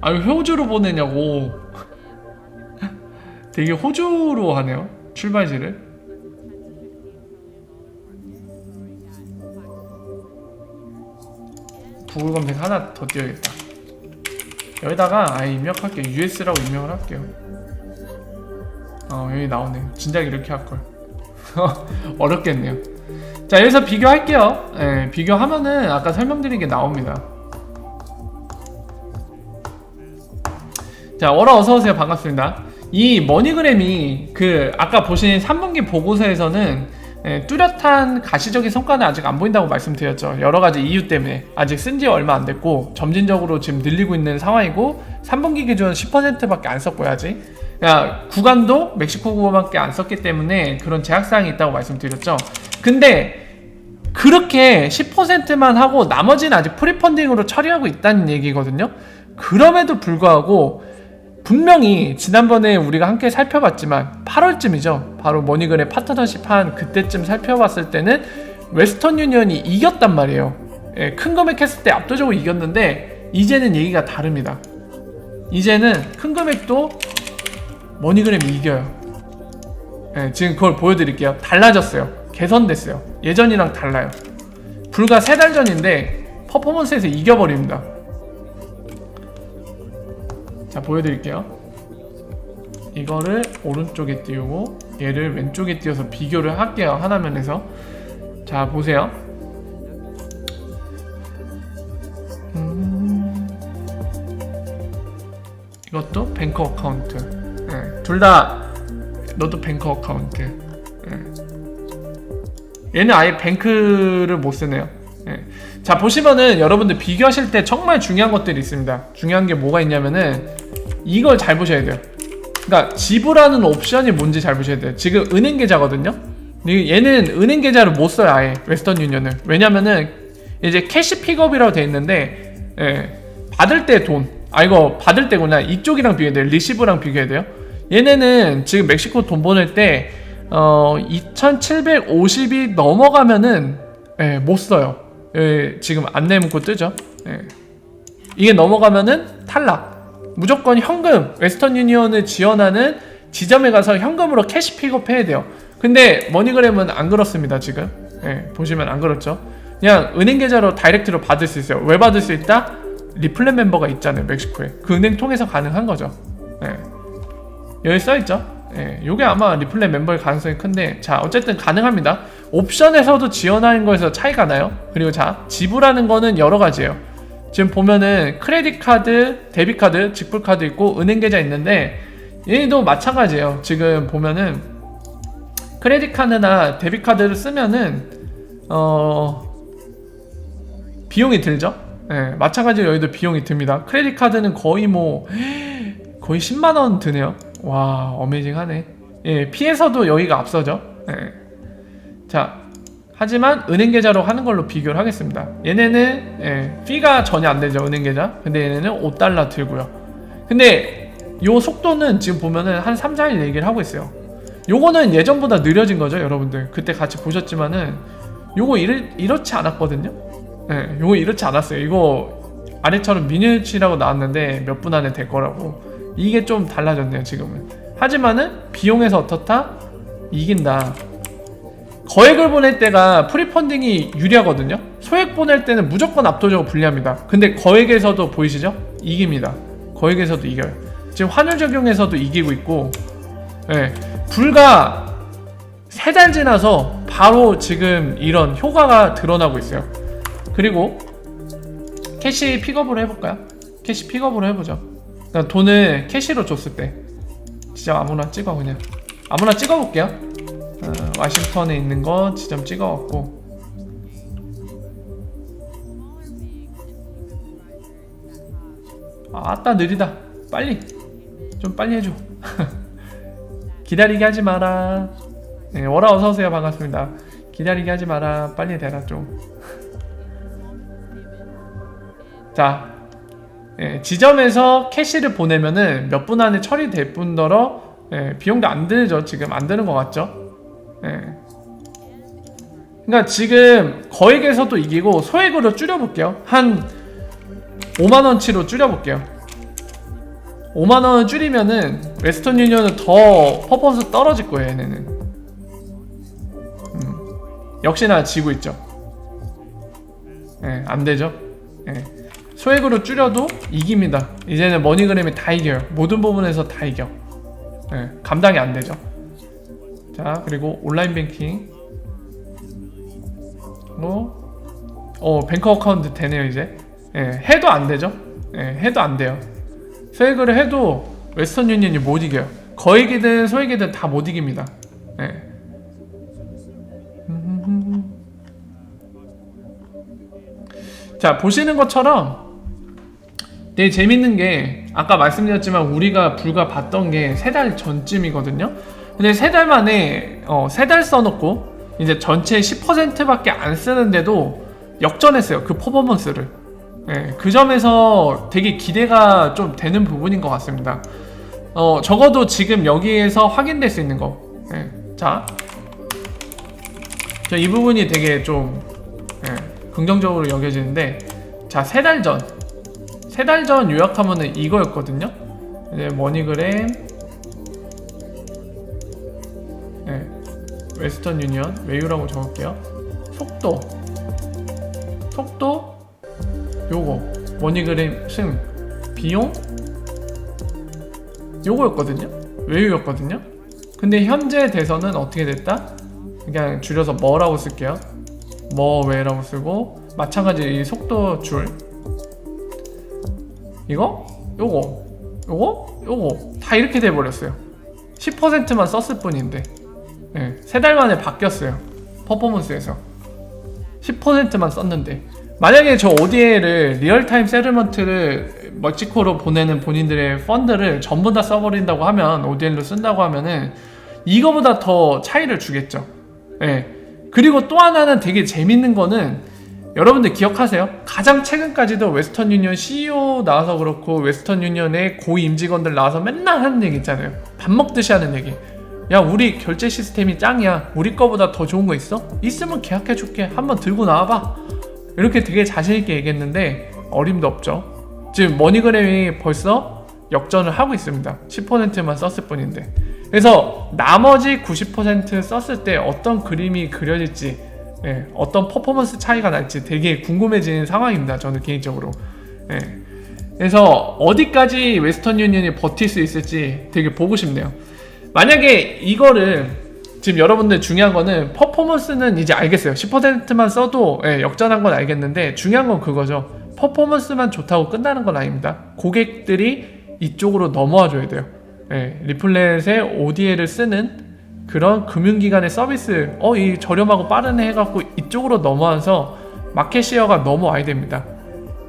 왜 호주로 보내냐고. 되게 호주로 하네요. 출발지를. 구글 검색 하나 더 띄워야겠다. 여기다가 입력할게요. US라고 입력을 할게요. 여기 나오네. 진작 이렇게 할걸. 어렵겠네요. 자 여기서 비교할게요. 비교하면은 아까 설명드린 게 나옵니다. 자 워라 어서오세요. 반갑습니다. 이 머니그램이 아까 보신 3분기 보고서에서는 뚜렷한 가시적인 성과는 아직 안 보인다고 말씀드렸죠. 여러가지 이유 때문에 아직 쓴지 얼마 안 됐고 점진적으로 지금 늘리고 있는 상황이고 3분기 기준 10%밖에 안 썼고요. 아직 구간도 멕시코 구간밖에 안 썼기 때문에 그런 제약사항이 있다고 말씀드렸죠. 근데 그렇게 10%만 하고 나머지는 아직 프리펀딩으로 처리하고 있다는 얘기거든요. 그럼에도 불구하고 분명히 지난번에 우리가 함께 살펴봤지만 8월쯤이죠. 바로 머니그램 파트너십 한 그때쯤 살펴봤을 때는 웨스턴 유니온이 이겼단 말이에요. 큰 금액 했을 때 압도적으로 이겼는데 이제는 얘기가 다릅니다. 이제는 큰 금액도 머니그램이 이겨요. 네, 지금 그걸 보여드릴게요. 달라졌어요. 개선됐어요. 예전이랑 달라요. 불과 3달 전인데 퍼포먼스에서 이겨버립니다. 자, 보여드릴게요. 이거를 오른쪽에 띄우고 얘를 왼쪽에 띄워서 비교를 할게요. 하나면에서. 자, 보세요. 이것도 뱅크 어카운트. 네, 둘 다 너도 뱅크 어카운트. 네. 얘는 아예 뱅크를 못 쓰네요. 네. 자, 보시면은 여러분들 비교하실 때 정말 중요한 것들이 있습니다. 중요한 게 뭐가 있냐면은 이걸 잘 보셔야 돼요. 그러니까 지불하는 옵션이 뭔지 잘 보셔야 돼요. 지금 은행 계좌거든요. 얘는 은행 계좌를 못 써요. 아예 웨스턴 유니언은. 왜냐면은 이제 캐시 픽업이라고 돼 있는데, 예, 받을 때 돈, 이거 받을 때구나. 이쪽이랑 비교해야 돼요. 리시브랑 비교해야 돼요. 얘네는 지금 멕시코 돈 보낼 때 2750이 넘어가면은, 예, 못 써요. 예, 지금 안내 문구 뜨죠. 예. 이게 넘어가면은 탈락. 무조건 현금, 웨스턴 유니언을 지원하는 지점에 가서 현금으로 캐시 픽업해야 돼요. 근데 머니그램은 안 그렇습니다. 지금. 예, 보시면 안 그렇죠. 그냥 은행 계좌로 다이렉트로 받을 수 있어요. 왜 받을 수 있다? 리플렛 멤버가 있잖아요. 멕시코에. 그 은행 통해서 가능한 거죠. 예. 여기 써있죠. 예, 요게 아마 리플렛 멤버일 가능성이 큰데, 자, 어쨌든 가능합니다. 옵션에서도 지원하는 거에서 차이가 나요. 그리고 자, 지불하는 거는 여러 가지예요. 지금 보면은 크레딧 카드, 데뷔 카드, 직불 카드 있고 은행 계좌 있는데, 얘도 마찬가지예요. 지금 보면은 크레딧 카드나 데뷔 카드를 쓰면은 비용이 들죠. 예, 마찬가지로 여기도 비용이 듭니다. 크레딧 카드는 거의 거의 10만원 드네요. 와, 어메이징하네. 예, 피에서도 여기가 앞서죠. 예. 자, 하지만 은행 계좌로 하는 걸로 비교를 하겠습니다. 얘네는, 예, 피가 전혀 안 되죠. 은행 계좌. 근데 얘네는 $5 들고요. 근데 요 속도는 지금 보면은 한 3, 4일 얘기를 하고 있어요. 요거는 예전보다 느려진 거죠. 여러분들 그때 같이 보셨지만은 요거 이렇지 않았거든요. 예, 요거 이렇지 않았어요. 이거 아래처럼 미니어치라고 나왔는데 몇 분 안에 될 거라고. 이게 좀 달라졌네요. 지금은. 하지만은 비용에서 어떻다? 이긴다. 거액을 보낼 때가 프리펀딩이 유리하거든요. 소액 보낼 때는 무조건 압도적으로 불리합니다. 근데 거액에서도 보이시죠? 이깁니다. 거액에서도 이겨요. 지금 환율 적용에서도 이기고 있고, 예, 불과 3달 지나서 바로 지금 이런 효과가 드러나고 있어요. 그리고 캐시 픽업으로 해볼까요? 캐시 픽업으로 해보죠. 그러니까 돈을 캐시로 줬을 때 진짜 아무나 찍어. 그냥 아무나 찍어볼게요. 와싱턴에 있는 거 지점 찍어갖고, 아따 느리다. 빨리 좀 빨리 해줘. 기다리게 하지 마라. 네, 워라 어서오세요. 반갑습니다. 기다리게 하지 마라. 빨리 대라 좀. 자, 예, 지점에서 캐시를 보내면은 몇 분 안에 처리될 뿐더러, 예, 비용도 안 들죠. 지금 안 드는 것 같죠? 예. 그러니까 지금 거액에서도 이기고 소액으로 줄여볼게요. 한 5만원치로 줄여볼게요. 5만원을 줄이면은 웨스턴 유니언은 더 퍼포먼스 떨어질 거예요. 얘네는. 역시나 지고 있죠. 예, 안 되죠. 예. 소액으로 줄여도 이깁니다. 이제는 머니그램이 다 이겨요. 모든 부분에서 다 이겨. 예, 감당이 안 되죠. 자, 그리고 온라인 뱅킹. 뱅크 어카운트 되네요. 이제. 예, 해도 안 되죠. 예, 해도 안 돼요. 소액으로 해도 웨스턴 유니언이 못 이겨요. 거액이든 소액이든 다 못 이깁니다. 예. 자, 보시는 것처럼 되게 재밌는 게, 아까 말씀드렸지만 우리가 불과 봤던 게 3달 전쯤이거든요. 근데 3달 만에 3달 써놓고 이제 전체 10%밖에 안 쓰는데도 역전했어요. 그 퍼포먼스를. 예, 그 점에서 되게 기대가 좀 되는 부분인 것 같습니다. 적어도 지금 여기에서 확인될 수 있는 거. 예, 자, 이 부분이 되게 좀, 예, 긍정적으로 여겨지는데, 자, 3달 전 요약하면은 이거였거든요. 이제 머니그램, 네, 웨스턴 유니언 외유라고 적을게요. 속도 요거 머니그램 승 비용 요거였거든요. 외유였거든요. 근데 현재 대선은 어떻게 됐다? 그냥 줄여서 뭐라고 쓸게요. 뭐외라고 쓰고, 마찬가지 이 속도 줄 이거 요거 다 이렇게 돼버렸어요. 10%만 썼을 뿐인데, 네, 3달 만에 바뀌었어요. 퍼포먼스에서 10%만 썼는데, 만약에 저 ODA를 리얼타임 세틀먼트를 멕시코로 보내는 본인들의 펀드를 전부 다 써버린다고 하면, ODL로 쓴다고 하면은 이거보다 더 차이를 주겠죠. 네. 그리고 또 하나는 되게 재밌는 거는, 여러분들 기억하세요? 가장 최근까지도 웨스턴 유니언 CEO 나와서 그렇고, 웨스턴 유니언의 고위 임직원들 나와서 맨날 하는 얘기 있잖아요. 밥 먹듯이 하는 얘기. 야, 우리 결제 시스템이 짱이야. 우리 거보다 더 좋은 거 있어? 있으면 계약해줄게. 한번 들고 나와봐. 이렇게 되게 자신있게 얘기했는데 어림도 없죠. 지금 머니그램이 벌써 역전을 하고 있습니다. 10%만 썼을 뿐인데. 그래서 나머지 90% 썼을 때 어떤 그림이 그려질지, 예, 어떤 퍼포먼스 차이가 날지 되게 궁금해지는 상황입니다. 저는 개인적으로. 예. 그래서 어디까지 웨스턴 유니언이 버틸 수 있을지 되게 보고 싶네요. 만약에 이거를, 지금 여러분들 중요한 거는 퍼포먼스는 이제 알겠어요. 10%만 써도, 예, 역전한 건 알겠는데, 중요한 건 그거죠. 퍼포먼스만 좋다고 끝나는 건 아닙니다. 고객들이 이쪽으로 넘어와 줘야 돼요. 예, 리플렛의 ODA를 쓰는 그런 금융기관의 서비스, 이 저렴하고 빠르네 해갖고 이쪽으로 넘어와서 마켓시어가 넘어와야 됩니다.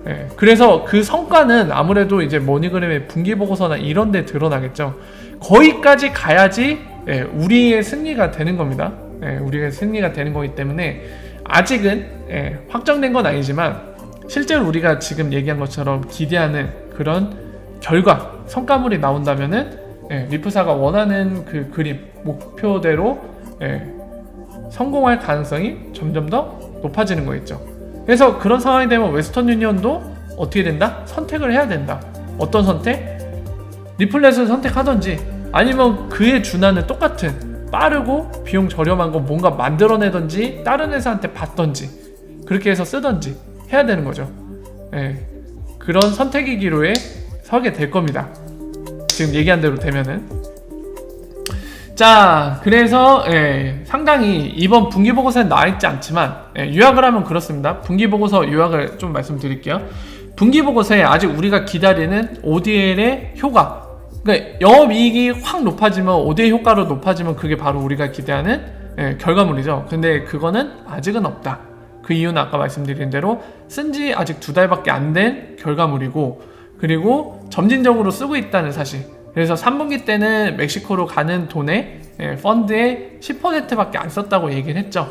예, 그래서 그 성과는 아무래도 이제 머니그램의 분기보고서나 이런 데 드러나겠죠. 거기까지 가야지, 예, 우리의 승리가 되는 겁니다. 예, 우리의 승리가 되는 거기 때문에 아직은, 예, 확정된 건 아니지만, 실제로 우리가 지금 얘기한 것처럼 기대하는 그런 결과, 성과물이 나온다면은, 예, 리프사가 원하는 그 그림, 목표대로, 예, 성공할 가능성이 점점 더 높아지는 거겠죠. 그래서 그런 상황이 되면 웨스턴 유니언도 어떻게 된다? 선택을 해야 된다. 어떤 선택? 리플렛을 선택하던지, 아니면 그에 준하는 똑같은 빠르고 비용 저렴한 거 뭔가 만들어내던지, 다른 회사한테 받던지, 그렇게 해서 쓰던지 해야 되는 거죠. 예, 그런 선택의 기로에 서게 될 겁니다. 지금 얘기한 대로 되면은. 자, 그래서, 예, 상당히 이번 분기보고서에 나와있지 않지만, 예, 요약을 하면 그렇습니다. 분기보고서 요약을 좀 말씀드릴게요. 분기보고서에 아직 우리가 기다리는 ODL의 효과, 그러니까 영업이익이 확 높아지면, ODL 효과로 높아지면 그게 바로 우리가 기대하는, 예, 결과물이죠. 근데 그거는 아직은 없다. 그 이유는 아까 말씀드린 대로 쓴지 아직 2달밖에 안 된 결과물이고, 그리고 점진적으로 쓰고 있다는 사실. 그래서 3분기 때는 멕시코로 가는 돈에, 예, 펀드의 10%밖에 안 썼다고 얘기를 했죠.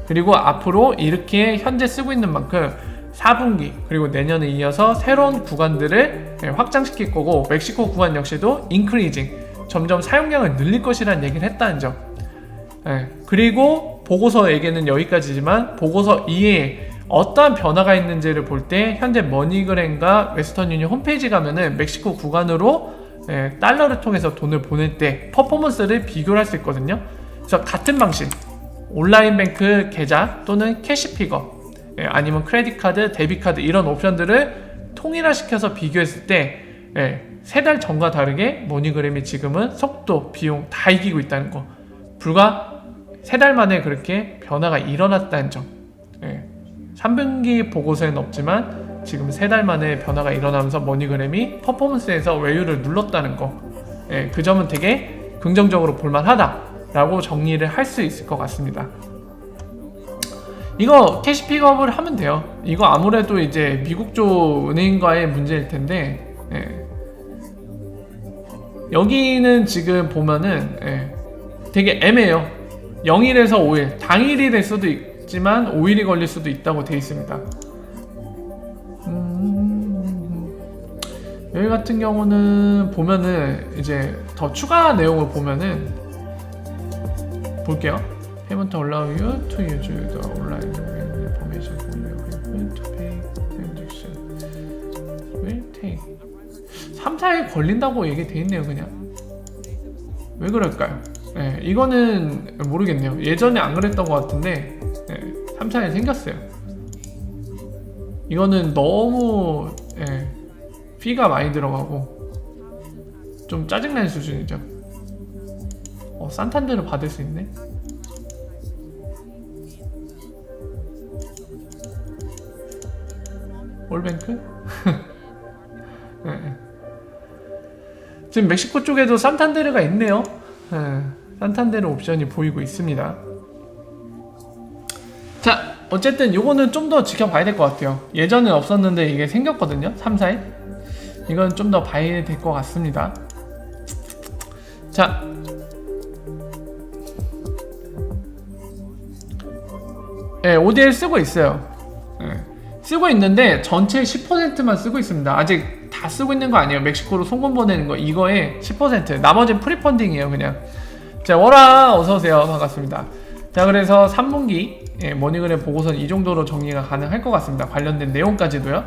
그리고 앞으로 이렇게 현재 쓰고 있는 만큼 4분기 그리고 내년에 이어서 새로운 구간들을, 예, 확장시킬 거고, 멕시코 구간 역시도 인크리징, 점점 사용량을 늘릴 것이라는 얘기를 했다는 점. 예, 그리고 보고서 얘기는 여기까지지만, 보고서 이외에 어떠한 변화가 있는지를 볼 때 현재 머니그램과 웨스턴 유니언 홈페이지 가면은 멕시코 구간으로, 예, 달러를 통해서 돈을 보낼 때 퍼포먼스를 비교를 할 수 있거든요. 그래서 같은 방식, 온라인 뱅크 계좌 또는 캐시피거, 예, 아니면 크레딧 카드, 데뷔 카드, 이런 옵션들을 통일화시켜서 비교했을 때, 예, 3달 전과 다르게 머니그램이 지금은 속도, 비용 다 이기고 있다는 거. 불과 3달 만에 그렇게 변화가 일어났다는 점. 예, 3분기 보고서에는 없지만 지금 3달 만에 변화가 일어나면서 머니그램이 퍼포먼스에서 외유를 눌렀다는 거. 예, 그 점은 되게 긍정적으로 볼만하다라고 정리를 할 수 있을 것 같습니다. 이거 캐시 픽업을 하면 돼요. 이거 아무래도 이제 미국 쪽 은행과의 문제일 텐데, 예, 여기는 지금 보면은, 예, 되게 애매해요. 0일에서 5일, 당일이 될 수도 있지만 5일이 걸릴 수도 있다고 되어 있습니다. 여기 같은 경우는 보면은 이제 더 추가 내용을 보면은 볼게요. Payment allow you to use the online information for your payment to pay transaction will take. 3, 4일 걸린다고 얘기돼 있네요. 그냥 왜 그럴까요? 예, 이거는 모르겠네요. 예전에 안 그랬던 것 같은데 3, 4일 생겼어요. 이거는 너무 피가 많이 들어가고 좀 짜증나는 수준이죠. 산탄데르 받을 수 있네. 올뱅크? 네. 지금 멕시코 쪽에도 산탄데르가 있네요. 네. 산탄데르 옵션이 보이고 있습니다. 자, 어쨌든 요거는 좀 더 지켜봐야 될 것 같아요. 예전에 없었는데 이게 생겼거든요. 3, 4일. 이건 좀 더 봐야 될 것 같습니다. 자, ODL 쓰고 있어요. 쓰고 있는데 전체 10%만 쓰고 있습니다. 아직 다 쓰고 있는 거 아니에요. 멕시코로 송금 보내는 거 이거에 10%. 나머지는 프리펀딩이에요. 그냥. 자, 워라 어서오세요. 반갑습니다. 자, 그래서 3분기 머니그램 보고서는 이 정도로 정리가 가능할 것 같습니다. 관련된 내용까지도요.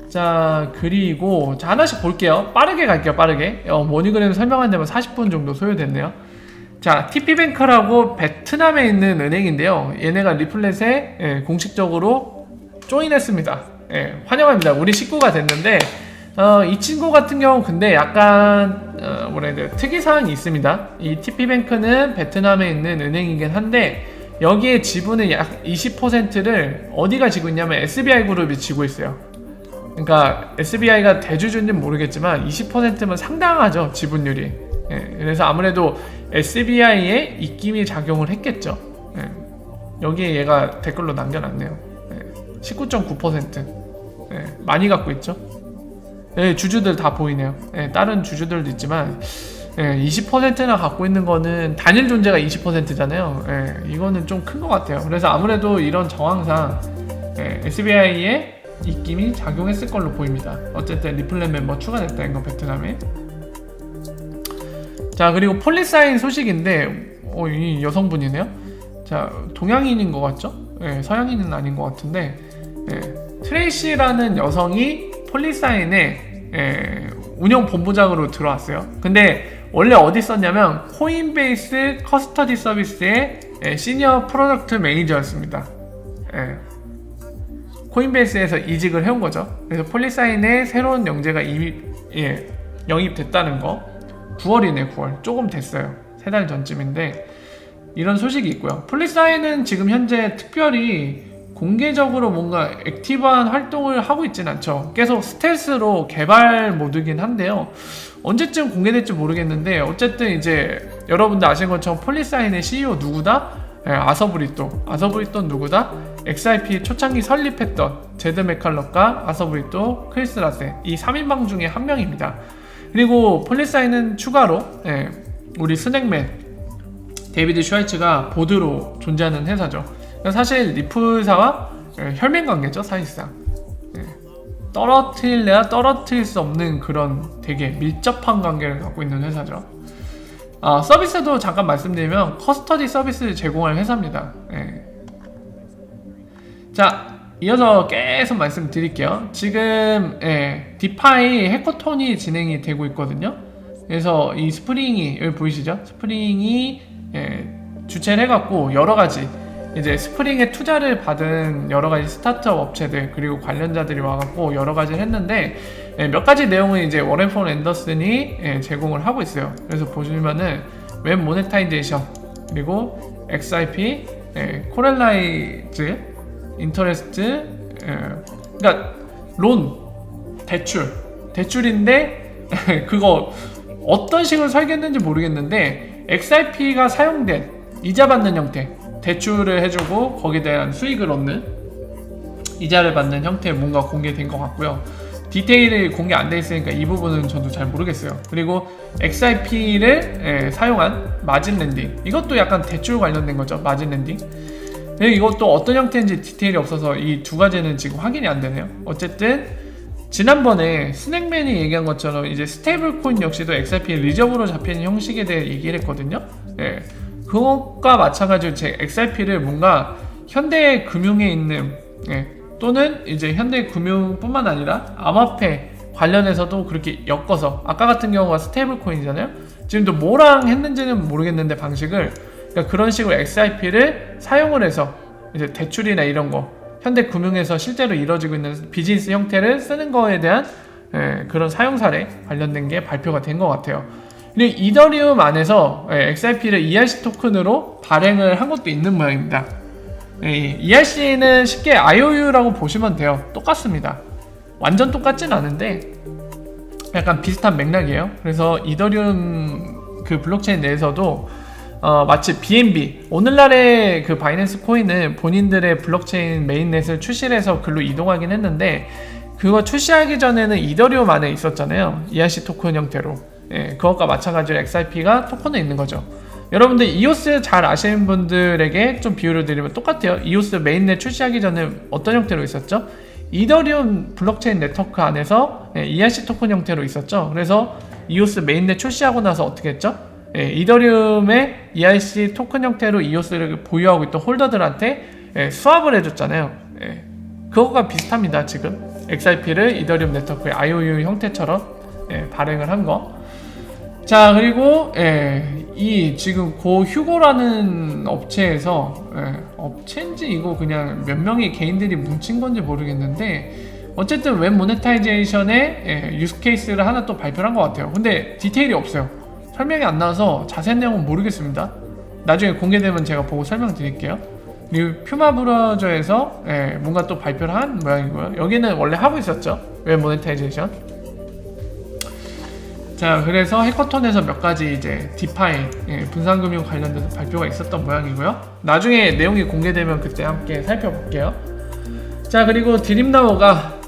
자, 그리고 자, 하나씩 볼게요. 빠르게 갈게요. 빠르게. 머니그램 설명한 데만 40분 정도 소요됐네요. 자, TP뱅크라고 베트남에 있는 은행인데요. 얘네가 리플렛에 공식적으로 조인했습니다. 환영합니다. 우리 식구가 됐는데 이 친구 같은 경우 근데 약간 뭐라 해야 돼요? 특이사항이 있습니다. 이 TP뱅크는 베트남에 있는 은행이긴 한데 여기에 지분의 약 20%를 어디가 지고 있냐면 SBI 그룹이 지고 있어요. 그러니까 SBI가 대주주인지는 모르겠지만 20%면 상당하죠, 지분율이. 그래서 아무래도 SBI에 입김이 작용을 했겠죠. 여기에 얘가 댓글로 남겨놨네요. 19.9%. 많이 갖고 있죠. 주주들 다 보이네요. 다른 주주들도 있지만 20%나 갖고 있는 거는 단일 존재가 20%잖아요. 이거는 좀 큰 것 같아요. 그래서 아무래도 이런 정황상 SBI에 입김이 작용했을 걸로 보입니다. 어쨌든 리플렛 멤버 추가됐다. 이건 베트남에. 자, 그리고 폴리사인 소식인데 이 여성분이네요. 자, 동양인인 것 같죠? 서양인은 아닌 것 같은데 트레이시라는 여성이 폴리사인에 운영 본부장으로 들어왔어요. 근데 원래 어디 있었냐면 코인베이스 커스터디 서비스의 시니어 프로덕트 매니저였습니다. 코인베이스에서 이직을 해온 거죠. 그래서 폴리사인에 새로운 영재가 영입됐다는 거. 9월이네. 9월 조금 됐어요. 3달 전쯤인데 이런 소식이 있고요. 폴리사인은 지금 현재 특별히 공개적으로 뭔가 액티브한 활동을 하고 있진 않죠. 계속 스텔스로 개발 모드긴 한데요. 언제쯤 공개될지 모르겠는데 어쨌든 이제 여러분들 아시는 것처럼 폴리사인의 CEO 누구다? 아서브리또 누구다? XRP 초창기 설립했던 제드 맥칼럭과 아서브리또, 크리스 라세 이 3인방 중에 한 명입니다. 그리고 폴리사인은 추가로 우리 스낵맨 데이비드 슈와이츠가 보드로 존재하는 회사죠. 사실 리플사와 혈맹 관계죠. 사실상 떨어뜨릴래야 떨어뜨릴 수 없는 그런 되게 밀접한 관계를 갖고 있는 회사죠. 서비스도 잠깐 말씀드리면 커스터디 서비스를 제공할 회사입니다. 자, 이어서 계속 말씀드릴게요. 지금 디파이 해커톤이 진행이 되고 있거든요. 그래서 이 스프링이 여기 보이시죠? 스프링이 주최를 해갖고 여러가지 이제 스프링에 투자를 받은 여러가지 스타트업 업체들 그리고 관련자들이 와갖고 여러가지를 했는데 몇 가지 내용을 이제 워렌 폰 앤더슨이 제공을 하고 있어요. 그래서 보시면은 웹 모네타이제이션 그리고 XRP, 코렐라이즈, 인터레스트, 그러니까 론, 대출인데 그거 어떤 식으로 설계했는지 모르겠는데 XRP가 사용된 이자 받는 형태, 대출을 해주고 거기에 대한 수익을 얻는 이자를 받는 형태의 뭔가 공개된 것 같고요. 디테일이 공개 안 돼 있으니까 이 부분은 저도 잘 모르겠어요. 그리고 XRP를 사용한 마진 랜딩, 이것도 약간 대출 관련된 거죠. 마진 랜딩. 이것도 어떤 형태인지 디테일이 없어서 이 두 가지는 지금 확인이 안 되네요. 어쨌든 지난번에 스낵맨이 얘기한 것처럼 이제 스테이블 코인 역시도 XRP 리저브로 잡히는 형식에 대해 얘기를 했거든요. 그것과 마찬가지로 제 XRP를 뭔가 현대금융에 있는 또는 이제 현대금융뿐만 아니라 암호화폐 관련해서도 그렇게 엮어서 아까 같은 경우가 스테이블 코인이잖아요. 지금도 뭐랑 했는지는 모르겠는데 방식을 그러니까 그런 식으로 XRP를 사용을 해서 이제 대출이나 이런 거 현대금융에서 실제로 이루어지고 있는 비즈니스 형태를 쓰는 거에 대한 그런 사용 사례 관련된 게 발표가 된 것 같아요. 그리고 이더리움 안에서 XRP를 ERC 토큰으로 발행을 한 것도 있는 모양입니다. ERC는 쉽게 IOU라고 보시면 돼요. 똑같습니다. 완전 똑같진 않은데 약간 비슷한 맥락이에요. 그래서 이더리움 그 블록체인 내에서도 마치 BNB 오늘날의 그 바이낸스 코인은 본인들의 블록체인 메인넷을 출시를 해서 글로 이동하긴 했는데 그거 출시하기 전에는 이더리움 안에 있었잖아요. ERC 토큰 형태로. 그것과 마찬가지로 XRP가 토큰에 있는 거죠. 여러분들 이오스 잘 아시는 분들에게 좀 비유를 드리면 똑같아요. 이오스 메인넷 출시하기 전에 어떤 형태로 있었죠? 이더리움 블록체인 네트워크 안에서 ERC 토큰 형태로 있었죠. 그래서 이오스 메인넷 출시하고 나서 어떻게 했죠? 이더리움의 ERC 토큰 형태로 이오스를 보유하고 있던 홀더들한테 수합을 해줬잖아요. 그거가 비슷합니다. 지금 XRP를 이더리움 네트워크의 IOU 형태처럼 발행을 한 거. 자, 그리고 이 지금 고 휴고라는 업체에서 업체인지 이거 그냥 몇 명의 개인들이 뭉친 건지 모르겠는데 어쨌든 웹 모네타이제이션의 유스 케이스를 하나 또 발표를 한 것 같아요. 근데 디테일이 없어요. 설명이 안 나와서 자세한 내용은 모르겠습니다. 나중에 공개되면 제가 보고 설명드릴게요. 그리고 퓨마 브라우저에서 뭔가 또 발표를 한 모양이고요. 여기는 원래 하고 있었죠. 웹 모네타이제이션. 자, 그래서 해커톤에서 몇 가지 이제 디파이 분산금융 관련돼서 발표가 있었던 모양이고요. 나중에 내용이 공개되면 그때 함께 살펴볼게요. 자, 그리고 드림나오가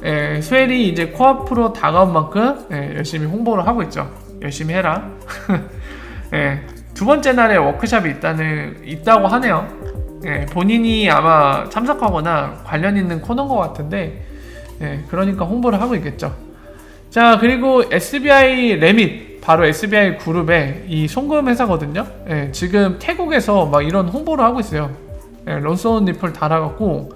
스웰이 이제 코앞으로 다가온 만큼 열심히 홍보를 하고 있죠. 열심히 해라. 두 번째 날에 워크숍이 있다고 하네요. 본인이 아마 참석하거나 관련 있는 코너인 것 같은데 그러니까 홍보를 하고 있겠죠. 자, 그리고 SBI 레밋 바로 SBI 그룹의 이 송금 회사거든요. 지금 태국에서 막 이런 홍보를 하고 있어요. 런스온 리플 달아갖고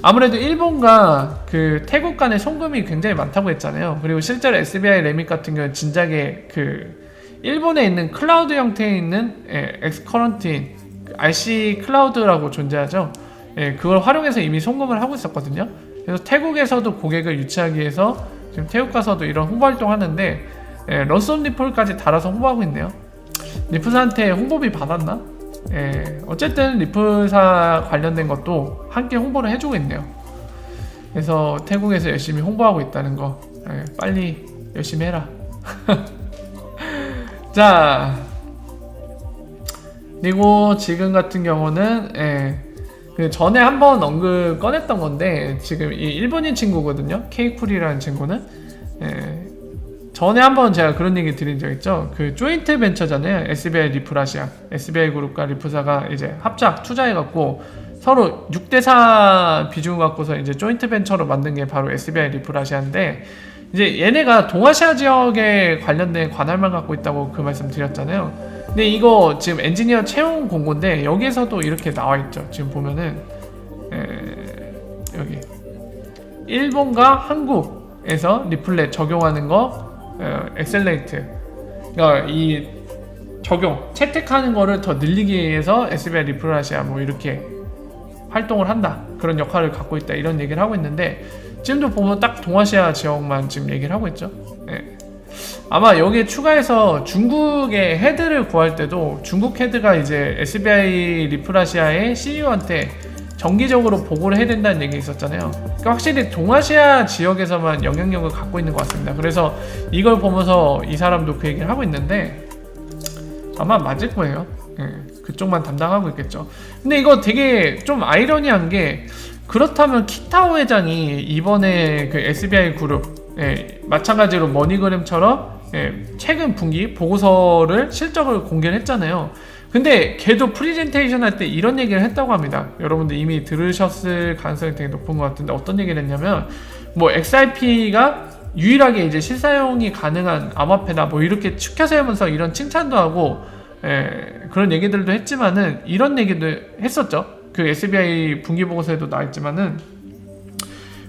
아무래도 일본과 그 태국 간의 송금이 굉장히 많다고 했잖아요. 그리고 실제로 SBI 레밋 같은 경우는 진작에 그 일본에 있는 클라우드 형태에 있는 엑스커런트인 RC 클라우드라고 존재하죠. 그걸 활용해서 이미 송금을 하고 있었거든요. 그래서 태국에서도 고객을 유치하기 위해서 지금 태국 가서도 이런 홍보 활동 하는데 런스온 리플까지 달아서 홍보하고 있네요. 리플사한테 홍보비 받았나? 어쨌든 리플사 관련된 것도 함께 홍보를 해주고 있네요. 그래서 태국에서 열심히 홍보하고 있다는 거 빨리 열심히 해라. 자, 그리고 지금 같은 경우는 그 전에 한번 언급 꺼냈던 건데 지금 이 일본인 친구거든요. 케이쿨이라는 친구는 전에 한번 제가 그런 얘기 드린 적 있죠. 그 조인트 벤처잖아요. SBI 리플아시아, SBI 그룹과 리플사가 이제 합작 투자해갖고 서로 6대4 비중을 갖고서 이제 조인트 벤처로 만든 게 바로 SBI 리플아시아인데 이제 얘네가 동아시아 지역에 관련된 관할만 갖고 있다고 그 말씀 드렸잖아요. 근데 이거 지금 엔지니어 채용 공고인데 여기에서도 이렇게 나와있죠. 지금 보면은 여기 일본과 한국에서 리플렛 적용하는 거 엑셀레이트, 그러니까 이 적용 채택하는 거를 더 늘리기 위해서 SBI 리플아시아 뭐 이렇게 활동을 한다, 그런 역할을 갖고 있다, 이런 얘기를 하고 있는데 지금도 보면 딱 동아시아 지역만 지금 얘기를 하고 있죠. 아마 여기에 추가해서 중국의 헤드를 구할 때도 중국 헤드가 이제 SBI 리플아시아의 CEO한테 정기적으로 보고를 해야 된다는 얘기 있었잖아요. 그러니까 확실히 동아시아 지역에서만 영향력을 갖고 있는 것 같습니다. 그래서 이걸 보면서 이 사람도 그 얘기를 하고 있는데 아마 맞을 거예요. 그쪽만 담당하고 있겠죠. 근데 이거 되게 좀 아이러니한 게, 그렇다면 키타오 회장이 이번에 그 SBI 그룹 마찬가지로 머니그램처럼 최근 분기 보고서를 실적을 공개를 했잖아요. 근데 걔도 프리젠테이션 할 때 이런 얘기를 했다고 합니다. 여러분들 이미 들으셨을 가능성이 되게 높은 것 같은데 어떤 얘기를 했냐면, 뭐 XRP가 유일하게 이제 실사용이 가능한 암호화폐다 뭐 이렇게 추켜세우면서 이런 칭찬도 하고 그런 얘기들도 했지만은 이런 얘기도 했었죠. 그 SBI 분기 보고서에도 나와있지만은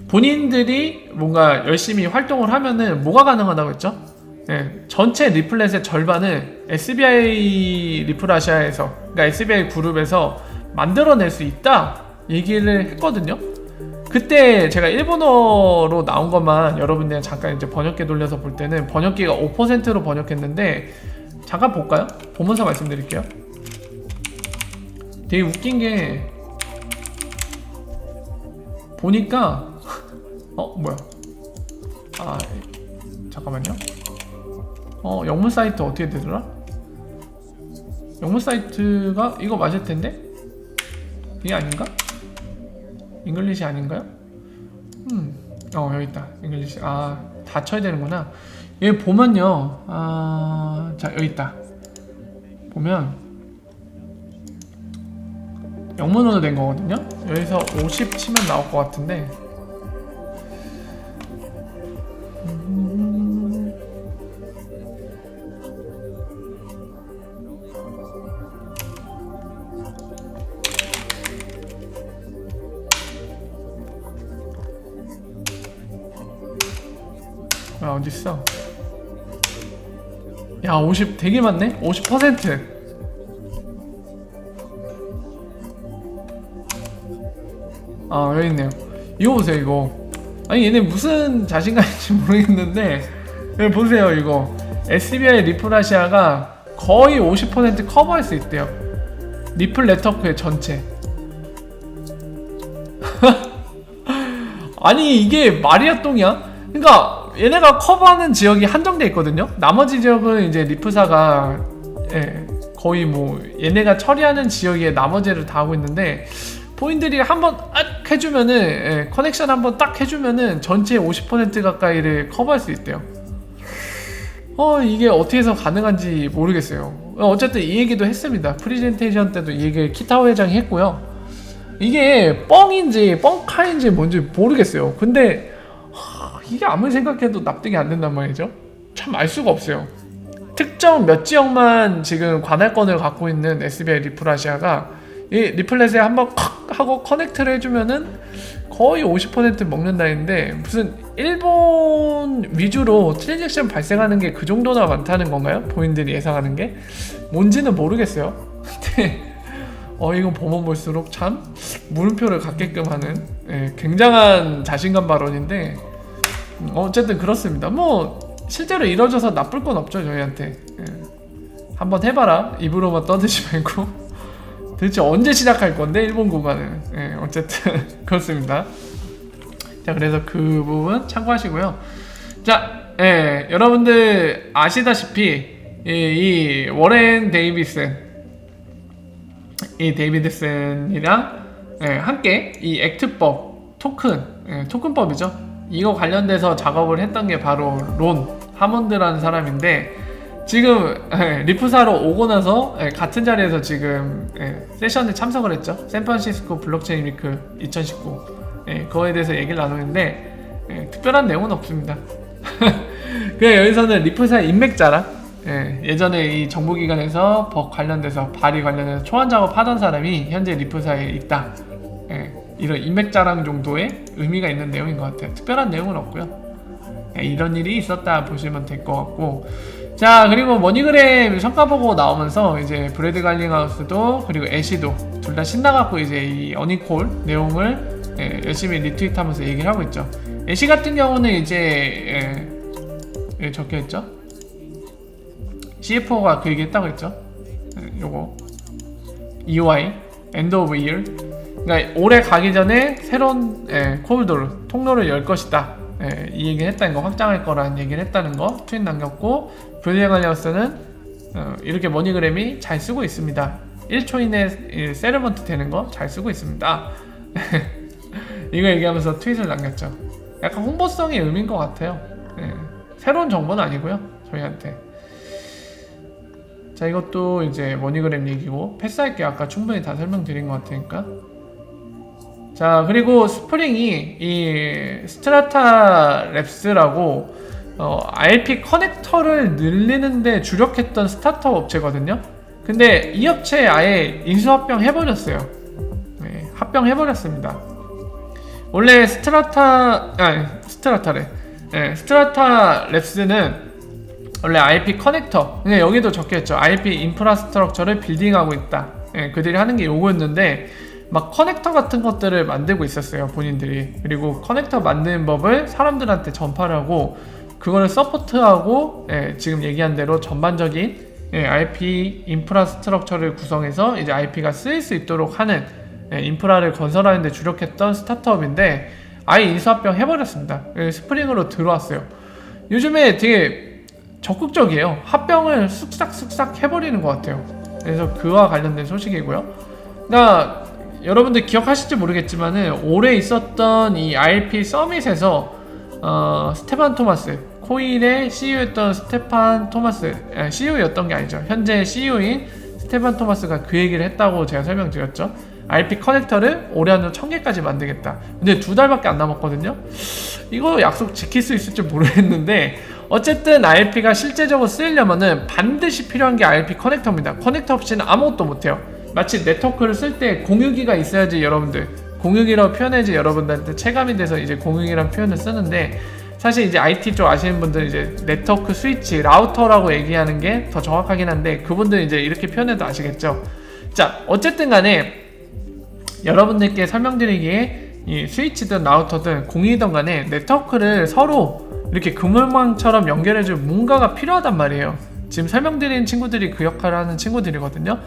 본인들이 뭔가 열심히 활동을 하면은 뭐가 가능하다고 했죠? 네, 전체 리플렛의 절반을 SBI 리플아시아에서, 그러니까 SBI 그룹에서 만들어낼 수 있다 얘기를 했거든요. 그때 제가 일본어로 나온 것만 여러분들 잠깐 이제 번역기 돌려서 볼 때는 번역기가 5%로 번역했는데, 잠깐 볼까요? 보면서 말씀드릴게요. 되게 웃긴 게 보니까 뭐야? 잠깐만요. 영문 사이트 어떻게 되더라? 영문 사이트가 이거 맞을 텐데? 이게 아닌가? 잉글리시 아닌가요? 여기 있다. 잉글리시. 다 쳐야 되는구나. 여기 보면요. 자, 여기 있다. 보면 영문으로 된 거거든요. 여기서 50 치면 나올 것 같은데. 어딨어? 야, 50 되게 많네? 50%. 여기 있네요. 이거 보세요, 이거. 아니, 얘네 무슨 자신감인지 모르겠는데, 여기 보세요, 이거. SBI 리플아시아가 거의 50% 커버할 수 있대요. 리플 네트워크의 전체. 아니, 이게 말이야 똥이야? 그러니까 얘네가 커버하는 지역이 한정돼 있거든요. 나머지 지역은 이제 리프사가 거의 뭐 얘네가 처리하는 지역에 나머지를 다 하고 있는데, 포인들이 한번 악 해주면은 커넥션 한번 딱 해주면은 전체의 50% 가까이를 커버할 수 있대요. 이게 어떻게 해서 가능한지 모르겠어요. 어쨌든 이 얘기도 했습니다. 프리젠테이션 때도 이 얘기를 키타오 회장이 했고요. 이게 뻥인지 뻥카인지 뭔지 모르겠어요. 근데 이게 아무리 생각해도 납득이 안 된단 말이죠. 참 알 수가 없어요. 특정 몇 지역만 지금 관할권을 갖고 있는 SBI 리플아시아가 이 리플렛에 한번 콱 하고 커넥트를 해주면은 거의 50% 먹는다는데, 무슨 일본 위주로 트랜잭션 발생하는 게 그 정도나 많다는 건가요? 본인들이 예상하는 게? 뭔지는 모르겠어요. 근데 이건 보면 볼수록 참 물음표를 갖게끔 하는 굉장한 자신감 발언인데, 어쨌든 그렇습니다. 뭐 실제로 이루어져서 나쁠 건 없죠, 저희한테. 한번 해봐라 입으로만 떠들지 말고. 도대체 언제 시작할 건데 일본 구간은. 어쨌든 그렇습니다. 자, 그래서 그 부분 참고하시고요. 자, 여러분들 아시다시피 이 워렌 데이비드슨이랑 함께 이 액트법 토큰법이죠. 이거 관련돼서 작업을 했던 게 바로 론 하몬드라는 사람인데, 지금 리프사로 오고 나서 같은 자리에서 지금 세션에 참석을 했죠. 샌프란시스코 블록체인 위크 2019. 그거에 대해서 얘기를 나누는데 특별한 내용은 없습니다. 그냥 여기서는 리프사 인맥 자랑, 예전에 이 정보기관에서 법 관련돼서 발의 관련해서 초안 작업하던 사람이 현재 리프사에 있다. 이런 인맥 자랑 정도의 의미가 있는 내용인 것 같아요. 특별한 내용은 없고요. 이런 일이 있었다 보시면 될 것 같고. 자, 그리고 머니그램 성과 보고 나오면서 이제 브래드 갈링하우스도 그리고 애쉬도 둘 다 신나갖고 이제 이 어닝콜 내용을 열심히 리트윗하면서 얘기를 하고 있죠. 애쉬 같은 경우는 이제 적혀있죠. CFO가 그 얘기 했다고 했죠. 요거 EOI End of Year, 그러니까 올해 가기 전에 새로운 콜드를 통로를 열 것이다. 이 얘기를 했다는 거, 확장할 거라는 얘기를 했다는 거 트윗 남겼고, 브래드 갈링하우스는 이렇게 머니그램이 잘 쓰고 있습니다. 1초 이내 세르먼트 되는 거 잘 쓰고 있습니다. 이거 얘기하면서 트윗을 남겼죠. 약간 홍보성의 의미인 것 같아요. 새로운 정보는 아니고요, 저희한테. 자, 이것도 이제 머니그램 얘기고, 패스할게요. 아까 충분히 다 설명드린 것 같으니까. 자, 그리고 스프링이 이 스트라타 랩스라고 RP 커넥터를 늘리는데 주력했던 스타트업 업체거든요. 근데 이 업체 아예 인수합병 해버렸어요. 합병해버렸습니다. 원래 스트라타 랩스는 원래 IP 커넥터, 그냥 여기도 적혀있죠. IP 인프라스트럭처를 빌딩하고 있다. 그들이 하는 게 요거였는데 막 커넥터 같은 것들을 만들고 있었어요, 본인들이. 그리고 커넥터 만드는 법을 사람들한테 전파를 하고 그거를 서포트하고 지금 얘기한 대로 전반적인 IP 인프라스트럭처를 구성해서 이제 IP가 쓰일 수 있도록 하는 인프라를 건설하는 데 주력했던 스타트업인데 아예 인수합병 해버렸습니다. 스프링으로 들어왔어요. 요즘에 되게 적극적이에요. 합병을 쑥싹 해버리는 것 같아요. 그래서 그와 관련된 소식이고요. 그러니까 여러분들 기억하실지 모르겠지만은 올해 있었던 이 IRP 서밋에서 스테판 토마스, 코일의 CEO였던 스테판 토마스, CEO였던 게 아니죠. 현재 CEO인 스테판 토마스가 그 얘기를 했다고 제가 설명드렸죠. IRP 커넥터를 올해 안으로 1000개까지 만들겠다. 근데 2달밖에 안 남았거든요. 이거 약속 지킬 수 있을지 모르겠는데 어쨌든 IRP가 실제적으로 쓰이려면은 반드시 필요한 게 IRP 커넥터입니다. 커넥터 없이는 아무것도 못해요. 마치 네트워크를 쓸 때 공유기가 있어야지 여러분들, 공유기라고 표현해야지 여러분들한테 체감이 돼서 이제 공유기라는 표현을 쓰는데, 사실 이제 IT 쪽 아시는 분들은 이제 네트워크 스위치, 라우터라고 얘기하는 게 더 정확하긴 한데 그분들은 이제 이렇게 표현해도 아시겠죠. 자, 어쨌든 간에 여러분들께 설명드리기에 이 스위치든 라우터든 공유이든 간에 네트워크를 서로 이렇게 그물망처럼 연결해줄 뭔가가 필요하단 말이에요. 지금 설명드린 친구들이 그 역할을 하는 친구들이거든요.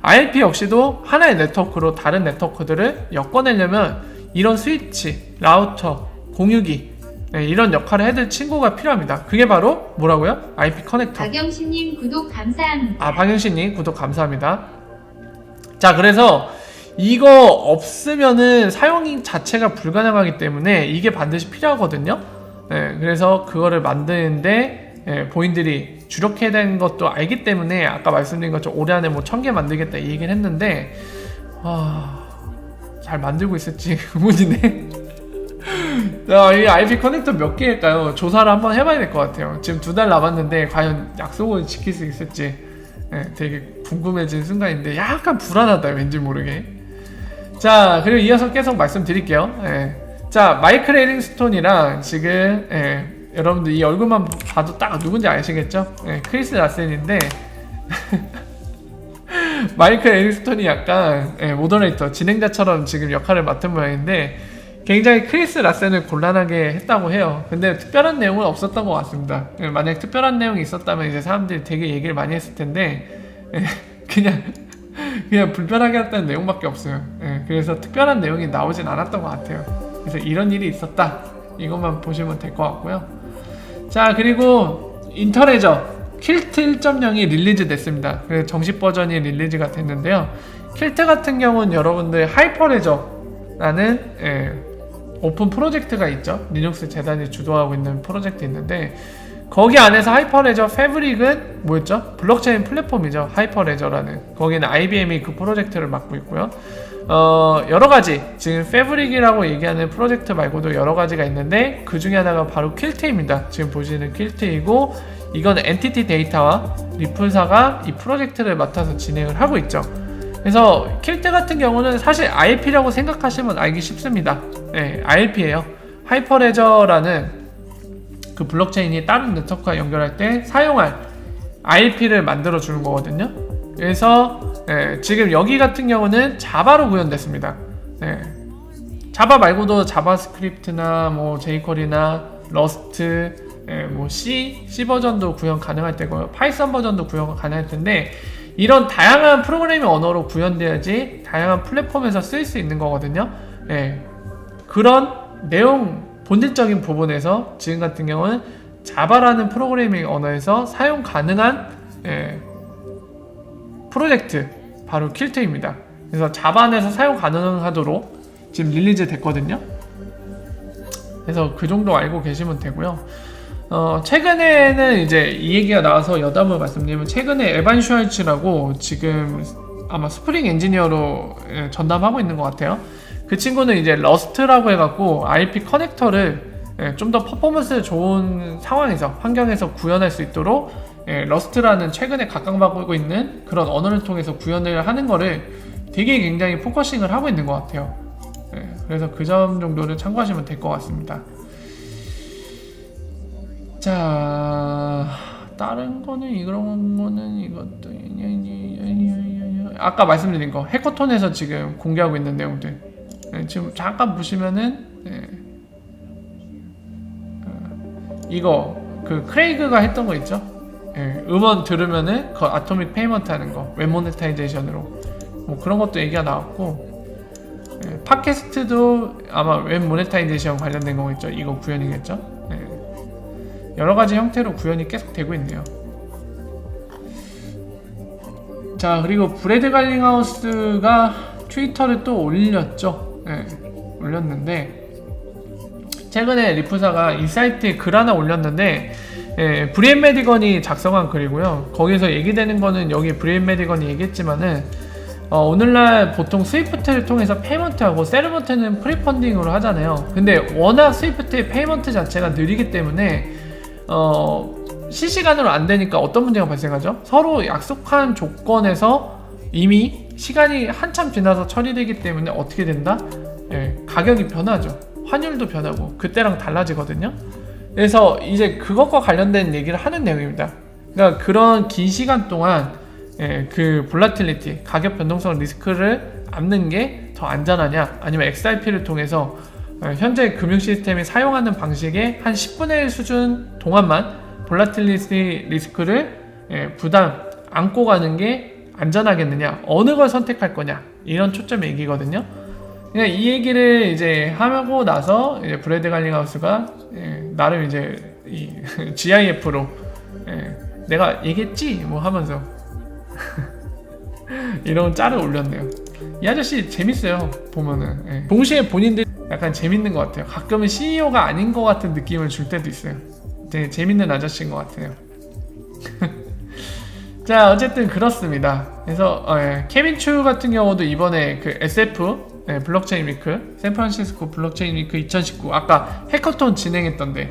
IRP 역시도 하나의 네트워크로 다른 네트워크들을 엮어내려면 이런 스위치, 라우터, 공유기, 이런 역할을 해줄 친구가 필요합니다. 그게 바로 뭐라고요? IP 커넥터. 박영신님 구독 감사합니다. 박영신님 구독 감사합니다. 자, 그래서 이거 없으면은 사용 자체가 불가능하기 때문에 이게 반드시 필요하거든요. 그래서 그거를 만드는데 본인들이 주력해야 되는 것도 알기 때문에 아까 말씀드린 것처럼 올해 안에 뭐 1000개 만들겠다 이 얘기를 했는데 잘 만들고 있을지 의문이네. 자, 이 IP 커넥터 몇 개일까요? 조사를 한번 해봐야 될 것 같아요. 지금 2달 남았는데 과연 약속을 지킬 수 있을지 되게 궁금해진 순간인데 약간 불안하다, 왠지 모르게. 자, 그리고 이어서 계속 말씀드릴게요. 자, 마이클 에링스톤이랑 지금 여러분들 이 얼굴만 봐도 딱 누군지 아시겠죠? 크리스 라센인데 마이클 에릭스톤이 약간 모더레이터, 진행자처럼 지금 역할을 맡은 모양인데 굉장히 크리스 라센을 곤란하게 했다고 해요. 근데 특별한 내용은 없었던 것 같습니다. 만약 특별한 내용이 있었다면 이제 사람들이 되게 얘기를 많이 했을 텐데 그냥 불편하게 했다는 내용밖에 없어요. 그래서 특별한 내용이 나오진 않았던 것 같아요. 그래서 이런 일이 있었다, 이것만 보시면 될 것 같고요. 자, 그리고 인터레저 킬트 1.0이 릴리즈 됐습니다. 그래서 정식 버전이 릴리즈가 됐는데요. 킬트 같은 경우는 여러분들 하이퍼레저라는 오픈 프로젝트가 있죠. 리눅스 재단이 주도하고 있는 프로젝트 있는데 거기 안에서 하이퍼레저 패브릭은 뭐였죠? 블록체인 플랫폼이죠. 하이퍼레저라는. 거기는 IBM이 그 프로젝트를 맡고 있고요. 여러가지 지금 패브릭이라고 얘기하는 프로젝트 말고도 여러가지가 있는데 그 중에 하나가 바로 퀼트입니다. 지금 보시는 퀼트이고 이건 엔티티 데이터와 리플사가 이 프로젝트를 맡아서 진행을 하고 있죠. 그래서 퀼트 같은 경우는 사실 IRP라고 생각하시면 알기 쉽습니다. IRP예요. 하이퍼레저라는 그 블록체인이 다른 네트워크와 연결할 때 사용할 IRP를 만들어 주는 거거든요. 그래서 지금 여기 같은 경우는 자바로 구현됐습니다. 자바 말고도 자바스크립트나 뭐 jQuery나 러스트, 뭐 C 버전도 구현 가능할 테고요. 파이썬 버전도 구현 가능할 텐데 이런 다양한 프로그래밍 언어로 구현돼야지 다양한 플랫폼에서 쓸 수 있는 거거든요. 그런 내용 본질적인 부분에서 지금 같은 경우는 자바라는 프로그래밍 언어에서 사용 가능한 프로젝트 바로 퀼트입니다. 그래서 자바 안에서 사용 가능하도록 지금 릴리즈 됐거든요. 그래서 그 정도 알고 계시면 되고요. 최근에는 이제 이 얘기가 나와서 여담을 말씀드리면 최근에 에반 슈왈츠라고 지금 아마 스프링 엔지니어로 전담하고 있는 것 같아요. 그 친구는 이제 러스트라고 해갖고 IP 커넥터를 좀 더 퍼포먼스 좋은 상황에서, 환경에서 구현할 수 있도록 러스트라는 최근에 각광받고 있는 그런 언어를 통해서 구현을 하는 거를 되게 굉장히 포커싱을 하고 있는 것 같아요. 그래서 그 점 정도는 참고하시면 될 것 같습니다. 자, 다른 거는 이런 거는 이것도 아까 말씀드린 거 해커톤에서 지금 공개하고 있는 내용들 지금 잠깐 보시면은 이거 그 크레이그가 했던 거 있죠? 음원 들으면은 그 아토믹 페이먼트 하는 거 웹 모네타이제이션으로 뭐 그런 것도 얘기가 나왔고 팟캐스트도 아마 웹 모네타이제이션 관련된 거겠죠? 이거 구현이겠죠? 여러 가지 형태로 구현이 계속 되고 있네요. 자, 그리고 브래드 갈링하우스가 트위터를 또 올렸죠. 올렸는데 최근에 리프사가 이 사이트에 글 하나 올렸는데 브리엔 메디건이 작성한 글이고요. 거기서 얘기되는 거는 여기 브리엔 메디건이 얘기했지만은 오늘날 보통 스위프트를 통해서 페이먼트하고 세르먼트는 프리펀딩으로 하잖아요. 근데 워낙 스위프트의 페이먼트 자체가 느리기 때문에 실시간으로 안 되니까 어떤 문제가 발생하죠? 서로 약속한 조건에서 이미 시간이 한참 지나서 처리되기 때문에 어떻게 된다? 가격이 변하죠. 환율도 변하고 그때랑 달라지거든요. 그래서 이제 그것과 관련된 얘기를 하는 내용입니다. 그러니까 그런 긴 시간 동안 그 볼라틸리티, 가격 변동성 리스크를 안는 게 더 안전하냐, 아니면 XRP를 통해서 현재 금융 시스템이 사용하는 방식의 한 10분의 1 수준 동안만 볼라틸리티 리스크를 부담 안고 가는 게 안전하겠느냐, 어느 걸 선택할 거냐, 이런 초점 얘기거든요. 그러니까 이 얘기를 이제 하고 나서 이제 브래드 갈링하우스가 나름 이제 이 GIF로 내가 얘기했지 뭐 하면서 이런 짤을 올렸네요. 이 아저씨 재밌어요 보면은. 동시에 본인들 약간 재밌는 것 같아요. 가끔은 CEO가 아닌 것 같은 느낌을 줄 때도 있어요. 되게 재밌는 아저씨인 것 같아요. 자, 어쨌든 그렇습니다. 그래서 케빈 추 같은 경우도 이번에 그 SF 블록체인 위크, 샌프란시스코 블록체인 위크 2019 아까 해커톤 진행했던데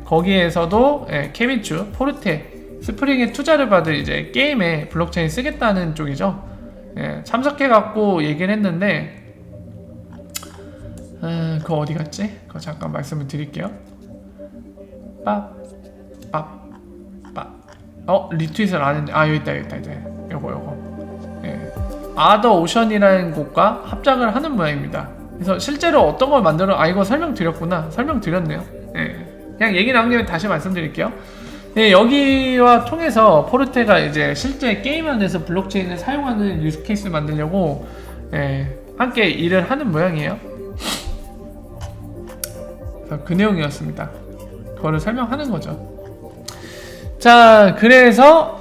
거기에서도 케빈 추, 포르테, 스프링에 투자를 받을 이제 게임에 블록체인 쓰겠다는 쪽이죠. 참석해갖고 얘기를 했는데 그거 어디 갔지? 그거 잠깐 말씀을 드릴게요. 리트윗을 안 했는데 여기 있다 이제 요거 아더 오션이라는 곳과 합작을 하는 모양입니다. 그래서 실제로 어떤 걸 만들어 이거 설명드렸네요. 그냥 얘기 나온 김에 다시 말씀드릴게요. 여기와 통해서 포르테가 이제 실제 게임 안에서 블록체인을 사용하는 유스 케이스 만들려고 함께 일을 하는 모양이에요. 그래서 그 내용이었습니다. 그거를 설명하는 거죠. 자, 그래서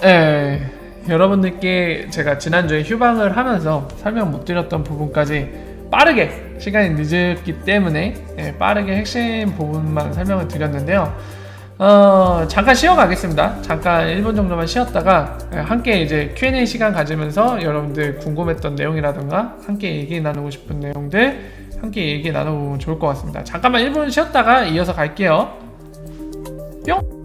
여러분들께 제가 지난주에 휴방을 하면서 설명 못 드렸던 부분까지 빠르게, 시간이 늦었기 때문에 빠르게 핵심 부분만 설명을 드렸는데요. 잠깐 쉬어가겠습니다. 잠깐 1분 정도만 쉬었다가 함께 이제 Q&A 시간 가지면서 여러분들 궁금했던 내용이라든가 함께 얘기 나누고 싶은 내용들 함께 얘기 나눠보면 좋을 것 같습니다. 잠깐만 1분 쉬었다가 이어서 갈게요. 뿅!